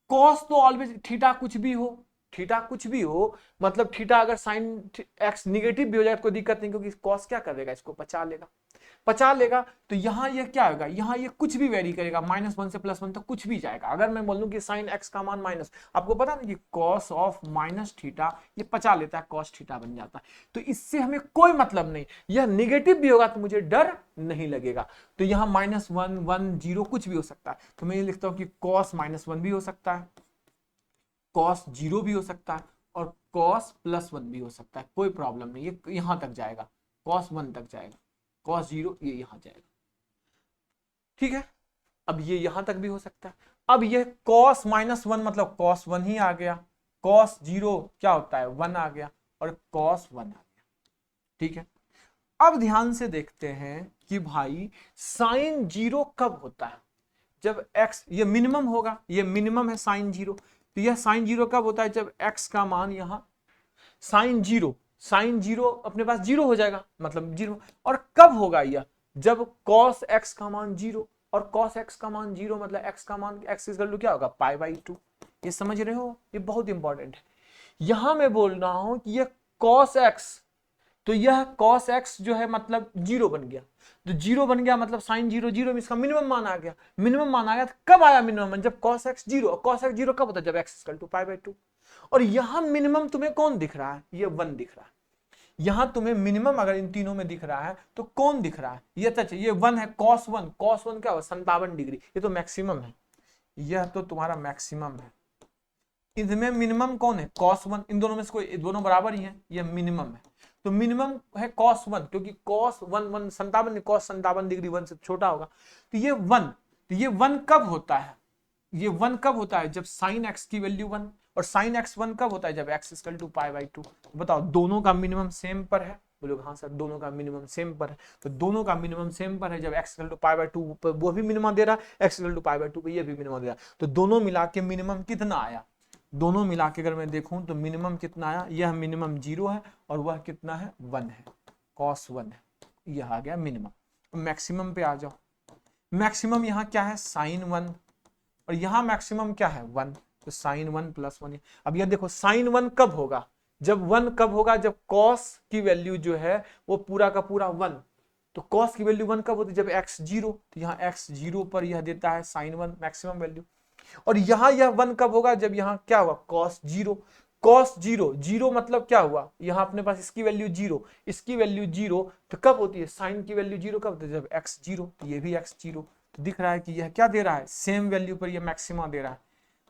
cos तो ऑलवेज थीटा कुछ भी हो, थीटा कुछ भी हो, मतलब थीटा अगर साइन एक्स निगेटिव भी हो जाए तो कोई दिक्कत नहीं, क्योंकि cos क्या कर देगा, इसको पचा लेगा। तो यहां ये क्या होगा, यहां ये कुछ भी वेरी करेगा, -1 से +1 तक कुछ भी जाएगा। अगर मैं बोलूं कि साइन एक्स का मान माइनस, आपको पता ना कि cos ऑफ माइनस थीटा ये पचा लेता है, cos थीटा बन जाता है। तो इससे हमें कोई मतलब नहीं, यह निगेटिव भी होगा तो मुझे डर नहीं लगेगा। तो यहां -1 1 0 कुछ भी हो सकता है, तो मैं ये लिखता हूं कि cos -1 भी हो सकता है, cos 0 भी हो सकता है, और cos +1 भी हो सकता है, कोई प्रॉब्लम नहीं। ये यहां तक जाएगा, cos 1 तक जाएगा, cos 0 ये यहां जाएगा। ठीक है, अब ये यहां तक भी हो सकता है। अब ये cos -1 मतलब cos 1 ही आ गया, cos 0 क्या होता है 1 आ गया, और cos 1 आ गया। ठीक है, अब ध्यान से देखते हैं कि भाई साइन 0 कब होता है, जब x ये मिनिमम होगा, ये मिनिमम है साइन 0। तो यह साइन 0 कब होता है, जब x का मान यहां साइन 0 अपने पास 0 हो जाएगा, मतलब 0। और कब होगा यह, जब cos x का मान 0, और cos x का मान 0 मतलब x का मान x इक्वल टू क्या होगा π/2। ये समझ रहे हो, ये बहुत इंपॉर्टेंट है। यहां मैं बोल रहा हूं कि ये cos x, तो यह cos x जो है मतलब 0 बन गया, तो 0 बन गया मतलब sin 0 0 में इसका मिनिमम मान आ गया। मिनिमम मान आ गया, तो कब आया मिनिमम? जब cos x 0, और cos x 0 कब होता है? जब x इक्वल टू π/2। और यहां मिनिमम तुम्हें कौन दिख रहा है? ये 1 दिख रहा है। यहां तुम्हें मिनिमम अगर इन तीनों में दिख रहा है तो कौन दिख रहा है? ये सच है, ये 1 है, cos 1, cos 1 क्या हुआ? 57 डिग्री, ये तो मैक्सिमम है, यह तो तुम्हारा मैक्सिमम है। इसमें मिनिमम कौन है? cos 1। इन दोनों में से कोई, दोनों बराबर ही है, यह मिनिमम है। तो मिनिमम है cos 1, क्योंकि cos 1 57 cos 57 डिग्री 1 से छोटा होगा, तो ये 1। तो ये 1 कब होता है? ये 1 कब होता है? जब sin x की वैल्यू 1, और sin x 1 कब होता है? जब x इक्वल टू π/2। बताओ दोनों का मिनिमम सेम पर है? बोलोगे हाँ सर दोनों का मिनिमम सेम पर है। तो दोनों का मिनिमम सेम पर है, जब x इक्वल टू π/2 पर वो भी मिनिमम दे रहा है, x इक्वल टू π/2 पे ये भी मिनिमम दे रहा है, तो दोनों मिला के मिनिमम कितना आया? दोनों मिला के अगर मैं देखूं तो मिनिमम कितना आया? यह मिनिमम 0 है और वह कितना है? 1 है, cos 1 है, यह आ गया मिनिमम। मैक्सिमम पे आ जाओ। मैक्सिमम यहाँ क्या है? sin 1, और यहाँ मैक्सिमम क्या है? 1, तो sin 1 प्लस 1। अब यह देखो sin 1 कब होगा? जब 1 कब होगा? जब cos की वैल्यू जो है वो पूरा का पूरा 1। तो cos की वैल्यू 1 कब होती है? जब x 0, तो यहाँ x 0 पर यह देता है sin 1 मैक्सिमम वैल्यू। और यहाँ यह 1 कब होगा? जब यहाँ क्या हुआ? cos 0। cos 0 0 मतलब क्या हुआ? यहाँ अपने पास इसकी वैल्यू 0, इसकी वैल्यू 0, तो कब होती है? sin की वैल्यू 0 कब होती है? जब x 0, तो ये भी x 0। तो दिख रहा है कि यह क्या दे रहा है? सेम वैल्यू पर यह मैक्सिमा दे रहा है।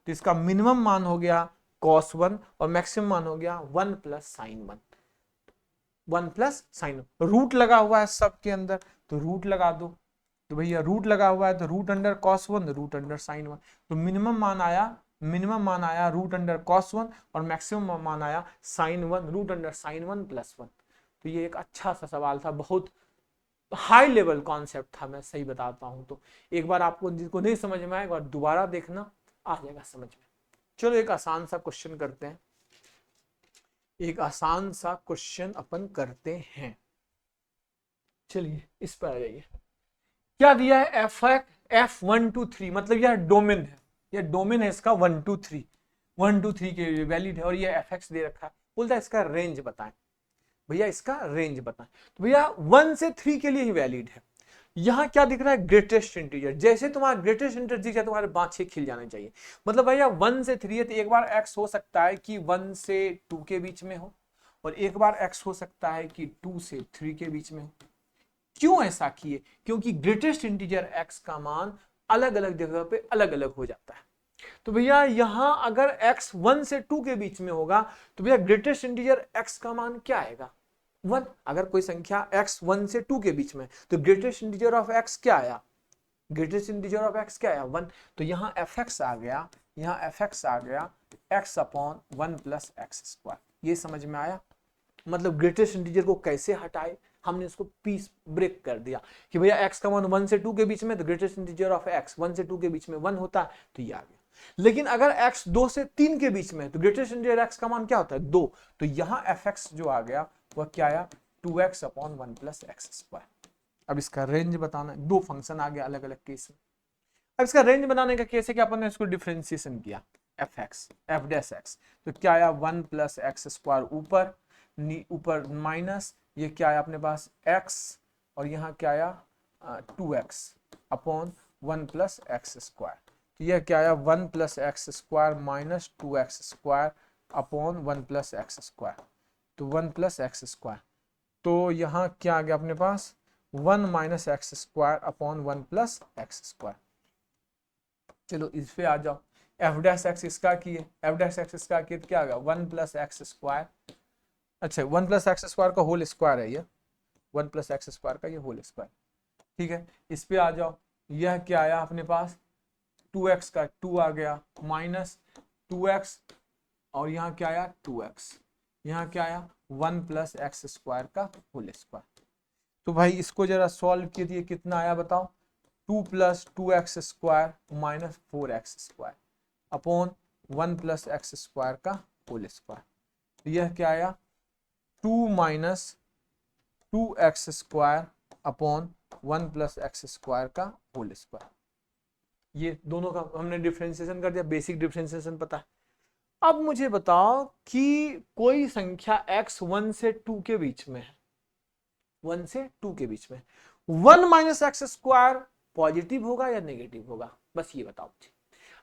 तो इसका मिनिमम मान हो गया cos 1 और मैक्सिमम मान हो गया 1 plus sin 1। 1 plus sin 1, root लगा हुआ है सबके अंदर, तो रूट लगा दो। तो भैया रूट लगा हुआ है, तो root under cos 1, root under sin 1। तो मिनिमम मान आया रूट अंडर cos 1, और मैक्सिमम मान आया sin 1 root under sin 1 plus 1। तो ये एक अच्छा सा सवाल था, बहुत हाई लेवल कॉन्सेप्ट था, मैं सही बताता हूं तो। एक बार आपको जिसको नहीं समझ में आए, एक बार दोबारा देखना, आ जाएगा समझ में। चलो एक आसान सा क्वेश्चन करते हैं, एक आसान सा क्वेश्चन अपन करते हैं। चलिए इस पर आ जाइए। क्या दिया है? f1 2 3, मतलब यह डोमेन है, यह डोमेन है इसका 1 2 3, 1 2 3 के वैलिड है, और यह fx दे रखा है। बोलता है इसका रेंज बताएं। भैया इसका रेंज बताएं, तो भैया 1 से 3 के लिए ही वैलिड है। यहां क्या दिख रहा है? Greatest integer. जैसे तुम्हारा ग्रेटेस्ट इंटीजर दिख जाए तुम्हारे बाँछे खिल जाने चाहिए। मतलब भैया 1 से 3 है, तो एक बार x हो सकता है कि 1 से 2 के बीच में हो, और एक बार x हो सकता है कि 2 से 3 के बीच में हो। क्यों ऐसा किए? क्योंकि ग्रेटेस्ट इंटीजर x का मान अलग अलग जगह पे अलग अलग हो जाता है। तो भैया यहां अगर x 1 से 2 के बीच में होगा, तो भैया ग्रेटेस्ट इंटीजर x का मान क्या आएगा? 1। अगर कोई संख्या x 1 से 2 के बीच में, तो ग्रेटेस्ट इंटीजर ऑफ x क्या आया? ग्रेटेस्ट इंटीजर ऑफ x क्या आया? 1। तो यहाँ fx आ गया, यहाँ fx आ गया x upon 1 plus x square. ये समझ में आया? मतलब ग्रेटेस्ट इंटीजर को कैसे हटाए, हमने इसको पीस ब्रेक कर दिया कि भैया x का मान 1 से 2 के बीच में, तो ग्रेटेस्ट इंटीजर ऑफ x 1 से 2 के बीच में 1 होता है, तो ये आ गया। लेकिन अगर x 2 से 3 के बीच में, तो ग्रेटेस्ट इंटीजर x का मान क्या होता है? 2। तो यहाँ fx जो आ गया वह क्या आया? 2x upon 1 plus x square. अब इसका रेंज बताना है। दो फंक्शन आ गया अलग अलग केस में। अब इसका रेंज बनाने का केस है कि अपन ने इसको डिफरेंशिएशन किया, f डैश x, तो क्या आया? 1 प्लस एक्स स्क्वायर ऊपर माइनस, ये क्या आया अपने पास? x, और यहाँ क्या आया? 2x upon 1 plus x square. तो यह क्या आया? 1 plus x square minus 2x square upon 1 plus x square. तो 1 प्लस एक्स स्क्वायर, तो यहाँ क्या आ गया अपने पास? 1 minus x square upon 1 plus x square. चलो इस पे आ जाओ। एफ डैश एक्स इसका किए, एफ डैश एक्स इसका किए, तो क्या आ गया? 1 प्लस एक्स स्क्वायर, अच्छा 1 प्लस एक्स स्क्वायर का होल स्क्वायर है ये, 1 प्लस एक्स स्क्वायर का ये होल स्क्वायर। ठीक है, इस पे आ जाओ। यह क्या आया अपने पास? 2x का 2 आ गया माइनस 2x, और यहाँ क्या आया? 2x, यहाँ क्या आया? 1 प्लस एक्स स्क्वायर का होल स्क्वायर। तो भाई इसको जरा सॉल्व कीजिए, कितना आया बताओ? 2 plus 2x square minus 4x square upon 1 plus x square का होल स्क्वायर। तो यह क्या आया? 2 minus 2x square upon 1 plus x square का होल स्क्वायर। ये दोनों का हमने डिफरेंशिएशन कर दिया, बेसिक डिफरेंशिएशन पता है। अब मुझे बताओ कि कोई संख्या x 1 से 2 के बीच में है, 1 से 2 के बीच में। 1 माइनस एक्स स्क्वायर पॉजिटिव होगा या नेगेटिव होगा, बस ये बताओ मुझे।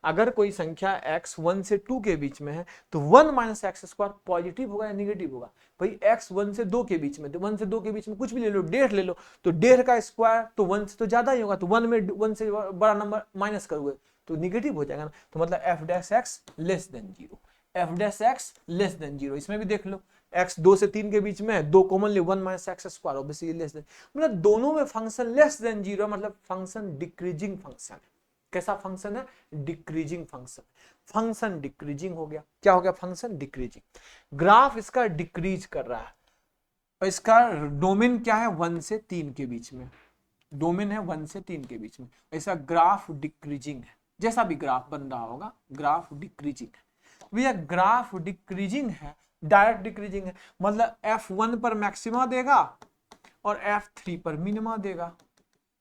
अगर कोई संख्या x 1 से 2 के बीच में है तो 1 माइनस एक्स स्क्वायर पॉजिटिव होगा या नेगेटिव होगा? भाई x 1 से 2 के बीच में, तो 1 से 2 के बीच में कुछ भी ले लो, 1.5 ले लो, तो 1.5 का स्क्वायर तो 1 से तो ज्यादा ही होगा, तो 1 में 1 से बड़ा नंबर माइनस करोगे तो निगेटिव हो जाएगा ना। तो मतलब F dash x less than 0, F dash x less than 0। इसमें भी देख लो x 2 से 3 के बीच में है, 2 कॉमन ले, 1 minus x square obviously less than, मतलब दोनों में फंक्शन लेस देन 0, मतलब फंक्शन डिक्रीजिंग फंक्शन है। कैसा फंक्शन है? Decreasing function. फंक्शन डिक्रीजिंग हो गया। क्या हो गया? Function decreasing. ग्राफ इसका डिक्रीज कर रहा है और इसका डोमेन क्या है? 1 से 3 के बीच में, डोमेन है 1 से 3 के बीच में। ऐसा ग्राफ डिक्रीजिंग है, जैसा भी ग्राफ बन रहा होगा ग्राफ डिक्रीजिंग है। भैया ग्राफ डिक्रीजिंग है, डायरेक्ट डिक्रीजिंग है, मतलब f1 पर मैक्सिमा देगा और f3 पर मिनिमा देगा।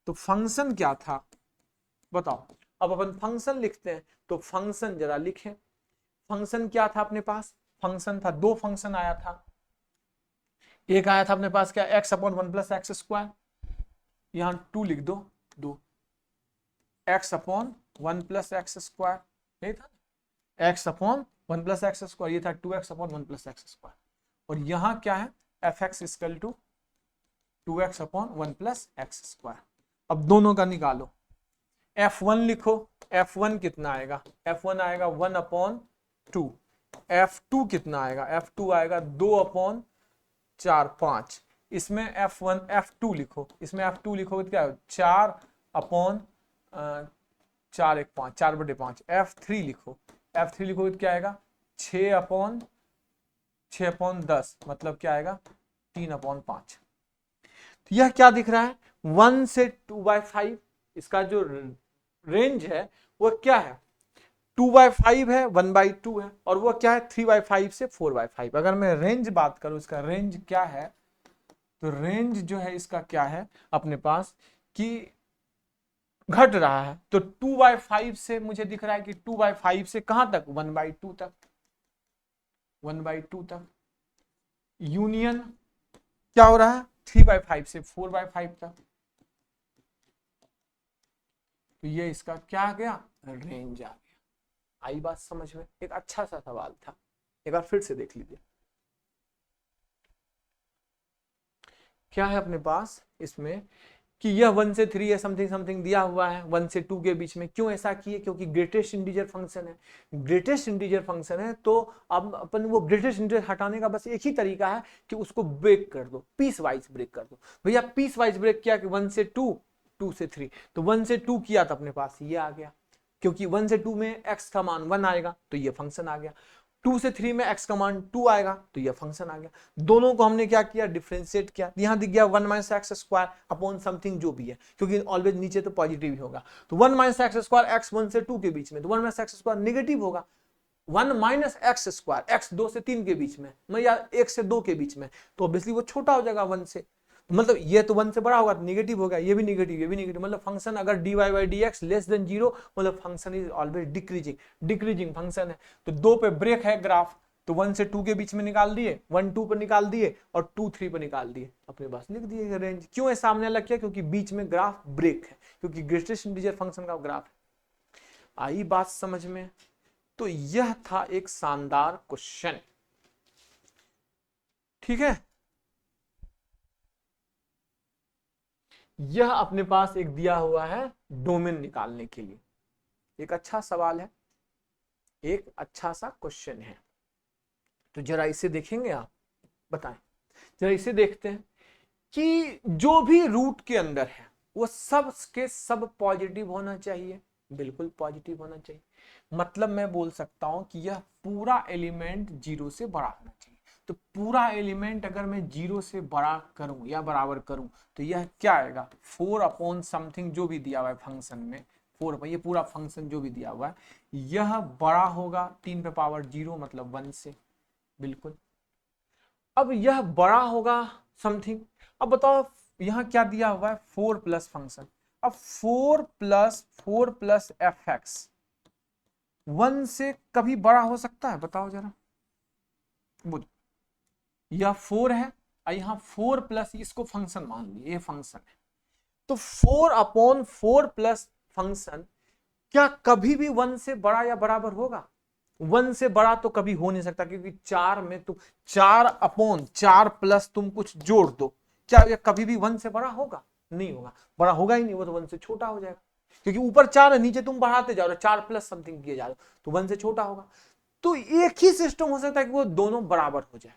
तो फंक्शन क्या था बताओ? अब अपन फंक्शन लिखते हैं, तो फंक्शन जरा लिखें। फंक्शन क्या था अपने पास? फंक्शन था, दो फंक्शन आया था। एक आया था अपने पास क्या? x upon 1 plus x square, यहां 2 लिख दो, 2 x upon 1 plus x square, यही था x upon 1 plus x square, ये था 2x upon 1 plus x square. और यहां क्या है? fx equal to 2x upon 1 plus x square. अब दोनों का निकालो, f1 लिखो, f1 कितना आएगा? f1 आएगा 1 अपॉन 2। f2 कितना आएगा? f2 आएगा 2 अपॉन 4, 5। इसमें f1 f2 लिखो, इसमें f2 लिखो तो क्या है? 4 अपॉन 4 1 5, 4/5। f3 लिखो, f3 लिखो तो क्या आएगा? 6 अपॉन 10, मतलब क्या आएगा? 3 अपॉन 5। तो यह क्या दिख रहा है? 1 से 2/5, इसका जो रेंज है वो क्या है? 2/5 है, 1/2 है, और वो क्या है? 3/5 से 4/5। अगर मैं रेंज बात करूं, इसका रेंज क्या है? तो रेंज जो है इसका क्या है अपने पास कि घट रहा है। तो 2/5 से मुझे दिख रहा है कि 2/5 से कहां तक? 1/2 तक, 1/2 तक। यूनियन क्या हो रहा है? 3/5 से 4/5 तक। तो ये इसका क्या आ गया? रेंज आ गया। आई बात समझ में? एक अच्छा सा सवाल था, एक बार फिर से देख लीजिए। क्या है अपने पास इसमें कि यह 1 से 3 या समथिंग समथिंग दिया हुआ है, 1 से 2 के बीच में। क्यों ऐसा किए? क्योंकि ग्रेटेस्ट इंटीजर फंक्शन है, ग्रेटेस्ट इंटीजर फंक्शन है। तो अब अपन वो ग्रेटेस्ट इंटीजर हटाने का बस एक ही तरीका है कि उसको ब्रेक कर दो, पीस वाइज ब्रेक कर दो। भैया पीस वाइज ब्रेक किया कि 1 से 2, 2 से 3, तो 1 से 2 किया तो अपने पास ये आ गया, क्योंकि 1 से 2 में x का मान 1 आएगा तो ये फंक्शन आ गया। 2 से 3 में x का मान 2 आएगा तो ये फंक्शन आ गया। दोनों को हमने क्या किया? डिफरेंशिएट किया। यहां दिख गया 1 minus x square upon something जो भी है, क्योंकि ऑलवेज नीचे तो पॉजिटिव ही होगा। तो 1 माइनस एक्स स्क्वायर x 1 से 2 के बीच में, तो 1 माइनस एक्स स्क्वायर नेगेटिव होगा। 1 माइनस एक्स स्क्वायर x 2 से 3 के बीच में, या 1 से 2 के बीच में, तो ऑब्वियसली वो छोटा हो जाएगा 1 से। मतलब ये तो 1 से बड़ा होगा तो नेगेटिव होगा, ये भी नेगेटिव, ये भी नेगेटिव। मतलब फंक्शन अगर dy by dx less than 0, मतलब function is always decreasing, decreasing function है। तो 2 पे ब्रेक है ग्राफ, तो 1 से 2 के बीच में निकाल दिए, 1 2 पर निकाल दिए और 2 3 पर निकाल दिए, अपने पास लिख दिए रेंज। क्यों है सामने लग गया? क्योंकि बीच में ग्राफ ब्रेक है, क्योंकि ग्रेटेस्ट इंटीजर फंक्शन का ग्राफ है। आई बात समझ में? तो यह था एक शानदार क्वेश्चन, ठीक है। यह अपने पास एक दिया हुआ है डोमेन निकालने के लिए, एक अच्छा सवाल है, एक अच्छा सा क्वेश्चन है। तो जरा इसे देखेंगे आप, बताएं। जरा इसे देखते हैं कि जो भी रूट के अंदर है वो सब के सब पॉजिटिव होना चाहिए, बिल्कुल पॉजिटिव होना चाहिए। मतलब मैं बोल सकता हूं कि यह पूरा एलिमेंट 0 से बड़ा होना चाहिए। तो पूरा एलिमेंट अगर मैं 0 से बड़ा करूं या बराबर करूं तो यह क्या आएगा? 4 अपॉन समथिंग जो भी दिया हुआ है फंक्शन में, 4, ये पूरा फंक्शन जो भी दिया हुआ है यह बड़ा होगा 3 पे पावर 0 मतलब 1 से, बिल्कुल। अब यह बड़ा होगा समथिंग। अब बताओ यहां क्या दिया हुआ है? 4 प्लस फंक्शन। अब 4 प्लस एफ एक्स 1 से कभी बड़ा हो सकता है? बताओ जरा, बोलो। यह 4 है यहाँ 4 प्लस इसको फंक्शन मान लिया, ये फंक्शन है, तो 4/4 प्लस फंक्शन क्या कभी भी 1 से बड़ा या बराबर होगा? 1 से बड़ा तो कभी हो नहीं सकता, क्योंकि 4 में तुम 4/4 प्लस तुम कुछ जोड़ दो, क्या ये कभी भी 1 से बड़ा होगा? नहीं होगा, बड़ा होगा ही नहीं, वो तो 1 से छोटा हो जाएगा, क्योंकि ऊपर 4 है, नीचे तुम बढ़ाते जा रहे हो, 4 प्लस समथिंग किए जा रहे हो, तो 1 से छोटा होगा। तो एक ही सिस्टम हो सकता है कि वो दोनों बराबर हो जाए।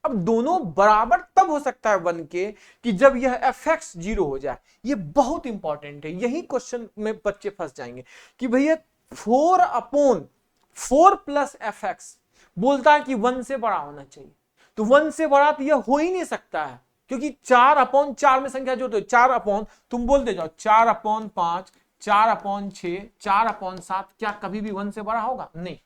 अब दोनों बराबर तब हो सकता है 1 के कि जब यह fx 0 हो जाए। ये बहुत इंपॉर्टेंट है, यही क्वेश्चन में बच्चे फंस जाएंगे कि भैया 4/4 प्लस fx बोलता है कि 1 से बड़ा होना चाहिए, तो 1 से बड़ा तो यह हो ही नहीं सकता है, क्योंकि 4/4 में संख्या जोड़ते हो, 4 तुम बोलते जाओ 4/5, 4/6, 4/7, क्या कभी भी 1 से बड़ा होगा? नहीं।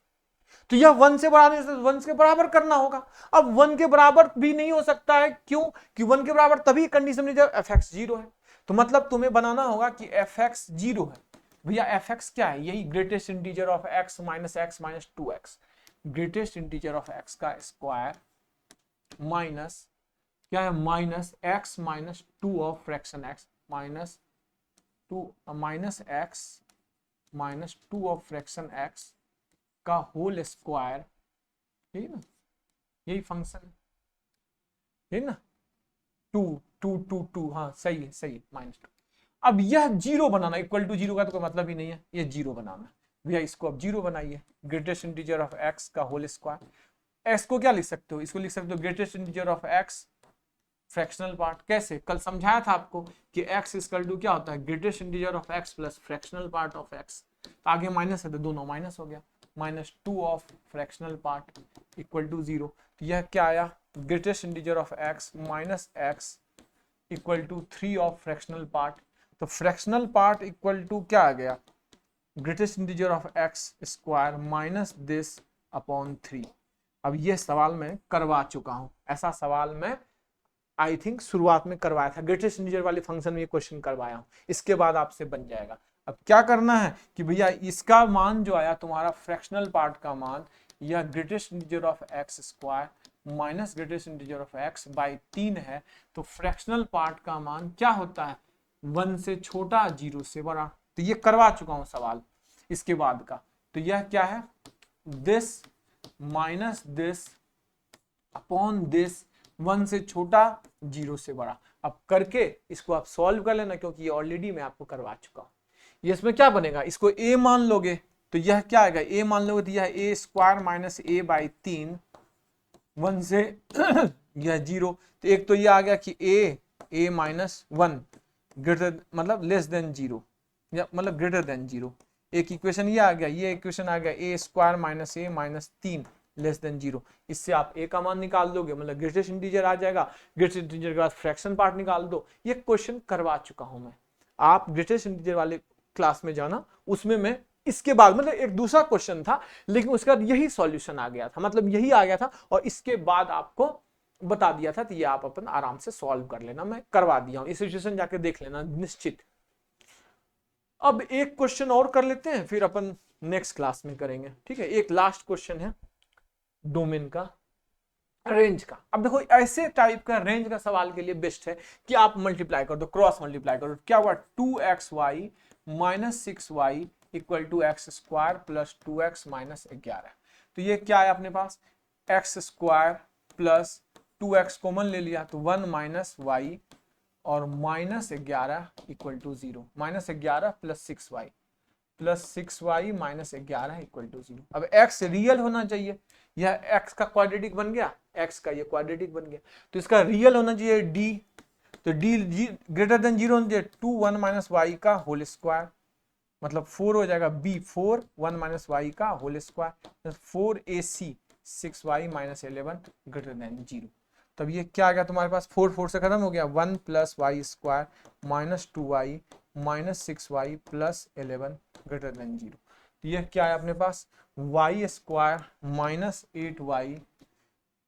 तो यह 1 से बड़ा नहीं, 1 के बराबर करना होगा। अब 1 के बराबर भी नहीं हो सकता है, क्यों? कि 1 के बराबर तभी कंडीशन में जब fx 0 है। तो मतलब तुम्हें बनाना होगा कि fx 0 है। भैया fx क्या है? यही greatest integer of x minus 2x, greatest integer of x का स्क्वायर माइनस क्या है? Minus x minus 2 of fraction x minus 2 minus x minus 2 of fraction x का होल स्क्वायर, यही ना, यही फंक्शन है ना, 2 2 2 2, हाँ सही है, सही है, -2। अब यह 0 बनाना, इक्वल टू 0 का तो कोई मतलब ही नहीं है, ये 0 बनाना है भैया, इसको अब 0 बनाइए, ग्रेटेस्ट इंटीजर ऑफ x का होल स्क्वायर। x को क्या लिख सकते हो? इसको लिख सकते हो greatest integer of x fractional part. कैसे? कल समझाया था आपको कि x इक्वल टू क्या होता है? Greatest integer of x plus fractional part of x। तो आगे माइनस है तो दोनों माइनस हो गया, -2 of fractional part equal to 0। तो यह क्या आया? Greatest integer of x minus x equal to 3 of fractional part. तो फ्रैक्शनल पार्ट इक्वल टू क्या आ गया? Greatest integer of x square minus this upon 3। अब यह सवाल मैं करवा चुका हूं, ऐसा सवाल मैं आई थिंक शुरुआत में करवाया था, ग्रेटेस्ट इंटीजर वाले फंक्शन में ये क्वेश्चन करवाया हूं, इसके बाद आपसे बन जाएगा। अब क्या करना है कि भैया इसका मान जो आया तुम्हारा फ्रैक्शनल पार्ट का मान, यह greatest integer of x square minus greatest integer of x by 3 है, तो फ्रैक्शनल पार्ट का मान क्या होता है? 1 से छोटा, 0 से बड़ा। तो ये करवा चुका हूं सवाल इसके बाद का। तो यह क्या है? This minus this upon this, 1 से छोटा, 0 से बड़ा। अब करके इसको आप सॉल्व कर लेना, क्योंकि ये ऑलरेडी मैं आपको करवा चुका हूं। ये इसमें क्या बनेगा? इसको a मान लोगे तो यह क्या आएगा? a मान लोगे तो यह a square minus a by 3, 1 से यह 0। तो एक तो ये आ गया कि a माइनस 1 ग्रेटर मतलब लेस देन 0, या मतलब ग्रेटर देन 0। एक इक्वेशन ये आ गया, ये इक्वेशन आ गया a square minus a minus 3 less than 0। इससे आप a का मान निकाल दोगे, मतलब ग्रेटेस्ट इंटीजर आ जाएगा। ग्रेटेस्ट इंटीजर के बाद फ्रैक्शन पार्ट निकाल दो। ये क्वेश्चन करवा चुका हूं मैं, आप ग्रेटेस्ट इंटीजर वाले क्लास में जाना, उसमें मैं इसके बाद मतलब एक दूसरा क्वेश्चन था, लेकिन उसका यही सॉल्यूशन आ गया था, मतलब यही आ गया था, और इसके बाद आपको बता दिया था। तो ये आप अपन आराम से सॉल्व कर लेना, मैं करवा दिया हूं, इस सिचुएशन जाके देख लेना निश्चित। अब एक क्वेश्चन और कर लेते हैं, फिर अपन नेक्स्ट क्लास में करेंगे, ठीक है। एक लास्ट क्वेश्चन है डोमेन का, रेंज का। अब देखो ऐसे टाइप का रेंज का सवाल के लिए बेस्ट है कि आप मल्टीप्लाई कर दो, क्रॉस मल्टीप्लाई करो। क्या हुआ? 2xy minus 6y equal to x square plus 2x minus 11। तो ये क्या है अपने पास? X square plus 2x common ले लिया तो 1 माइनस वाई और minus 11 equal to 0। -11 plus 6y minus 11 equal to 0। अब x रियल होना चाहिए, यह x का क्वाड्रेटिक बन गया, x का ये क्वाड्रेटिक बन गया, तो इसका रियल होना चाहिए d। तो d ग्रेटर देन 0 होना चाहिए 2 1 माइनस वाई का होल स्क्वायर, मतलब 4 हो जाएगा b 4 1 माइनस वाई का whole square 4ac 6y minus 11 greater than 0। तब ये क्या आ गया तुम्हारे पास? 4 4 से खत्म हो गया, 1 plus y square minus 2y minus 6y plus 11 greater than 0। तो यह क्या है अपने पास? वाई स्क्वायर माइनस 8y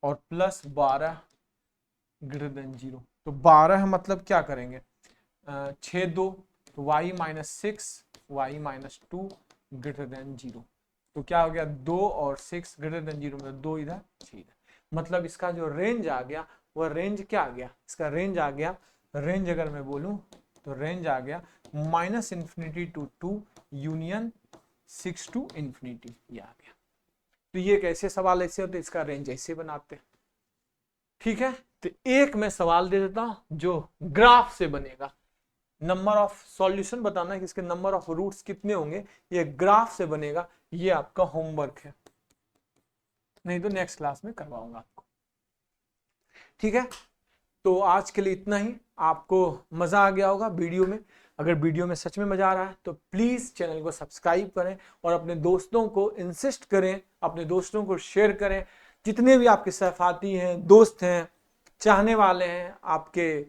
और प्लस 12 ग्रेटर देन 0। तो 12 मतलब क्या करेंगे? 6 2 तो y minus 6 y minus 2 greater than 0। तो क्या हो गया? 2 और 6 ग्रेटर देन 0, मतलब 2 इधर 6 इधर। मतलब इसका जो रेंज आ गया वह रेंज क्या आ गया, इसका रेंज आ गया, रेंज अगर मैं बोलूं तो रेंज आ गया -∞ to 2 यूनियन 6 to ∞, ये आ गया। तो ये एक ऐसे सवाल ऐसे होते, इसका रेंज ऐसे बनाते हैं, ठीक है। तो एक मैं सवाल दे देता हूं जो ग्राफ से बनेगा, नंबर ऑफ सॉल्यूशन बताना है कि इसके नंबर ऑफ रूट्स कितने होंगे, ये ग्राफ से बनेगा, ये आपका होमवर्क है, नहीं तो नेक्स्ट क्लास में करवाऊंगा आपको, ठीक है। तो आज के लिए इतना ही, आपको मजा आ गया होगा वीडियो में। अगर वीडियो में सच में मजा आ रहा है तो प्लीज चैनल को सब्सक्राइब करें और अपने दोस्तों को इंसिस्ट करें, अपने दोस्तों को शेयर करें, जितने भी आपके सहपाठी हैं, दोस्त हैं, चाहने वाले हैं, आपके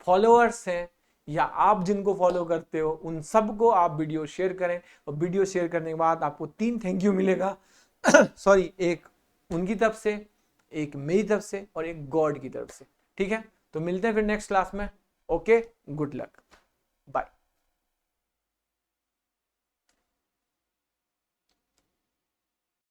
फॉलोअर्स हैं, या आप जिनको फॉलो करते हो, उन सबको आप वीडियो शेयर करें। और वीडियो शेयर करने के बाद आपको 3 थैंक यू मिलेगा सॉरी, एक उनकी तरफ से, एक मेरी तरफ से और एक गॉड की तरफ से, ठीक है। तो मिलते हैं फिर नेक्स्ट क्लास में। Okay, good luck, bye.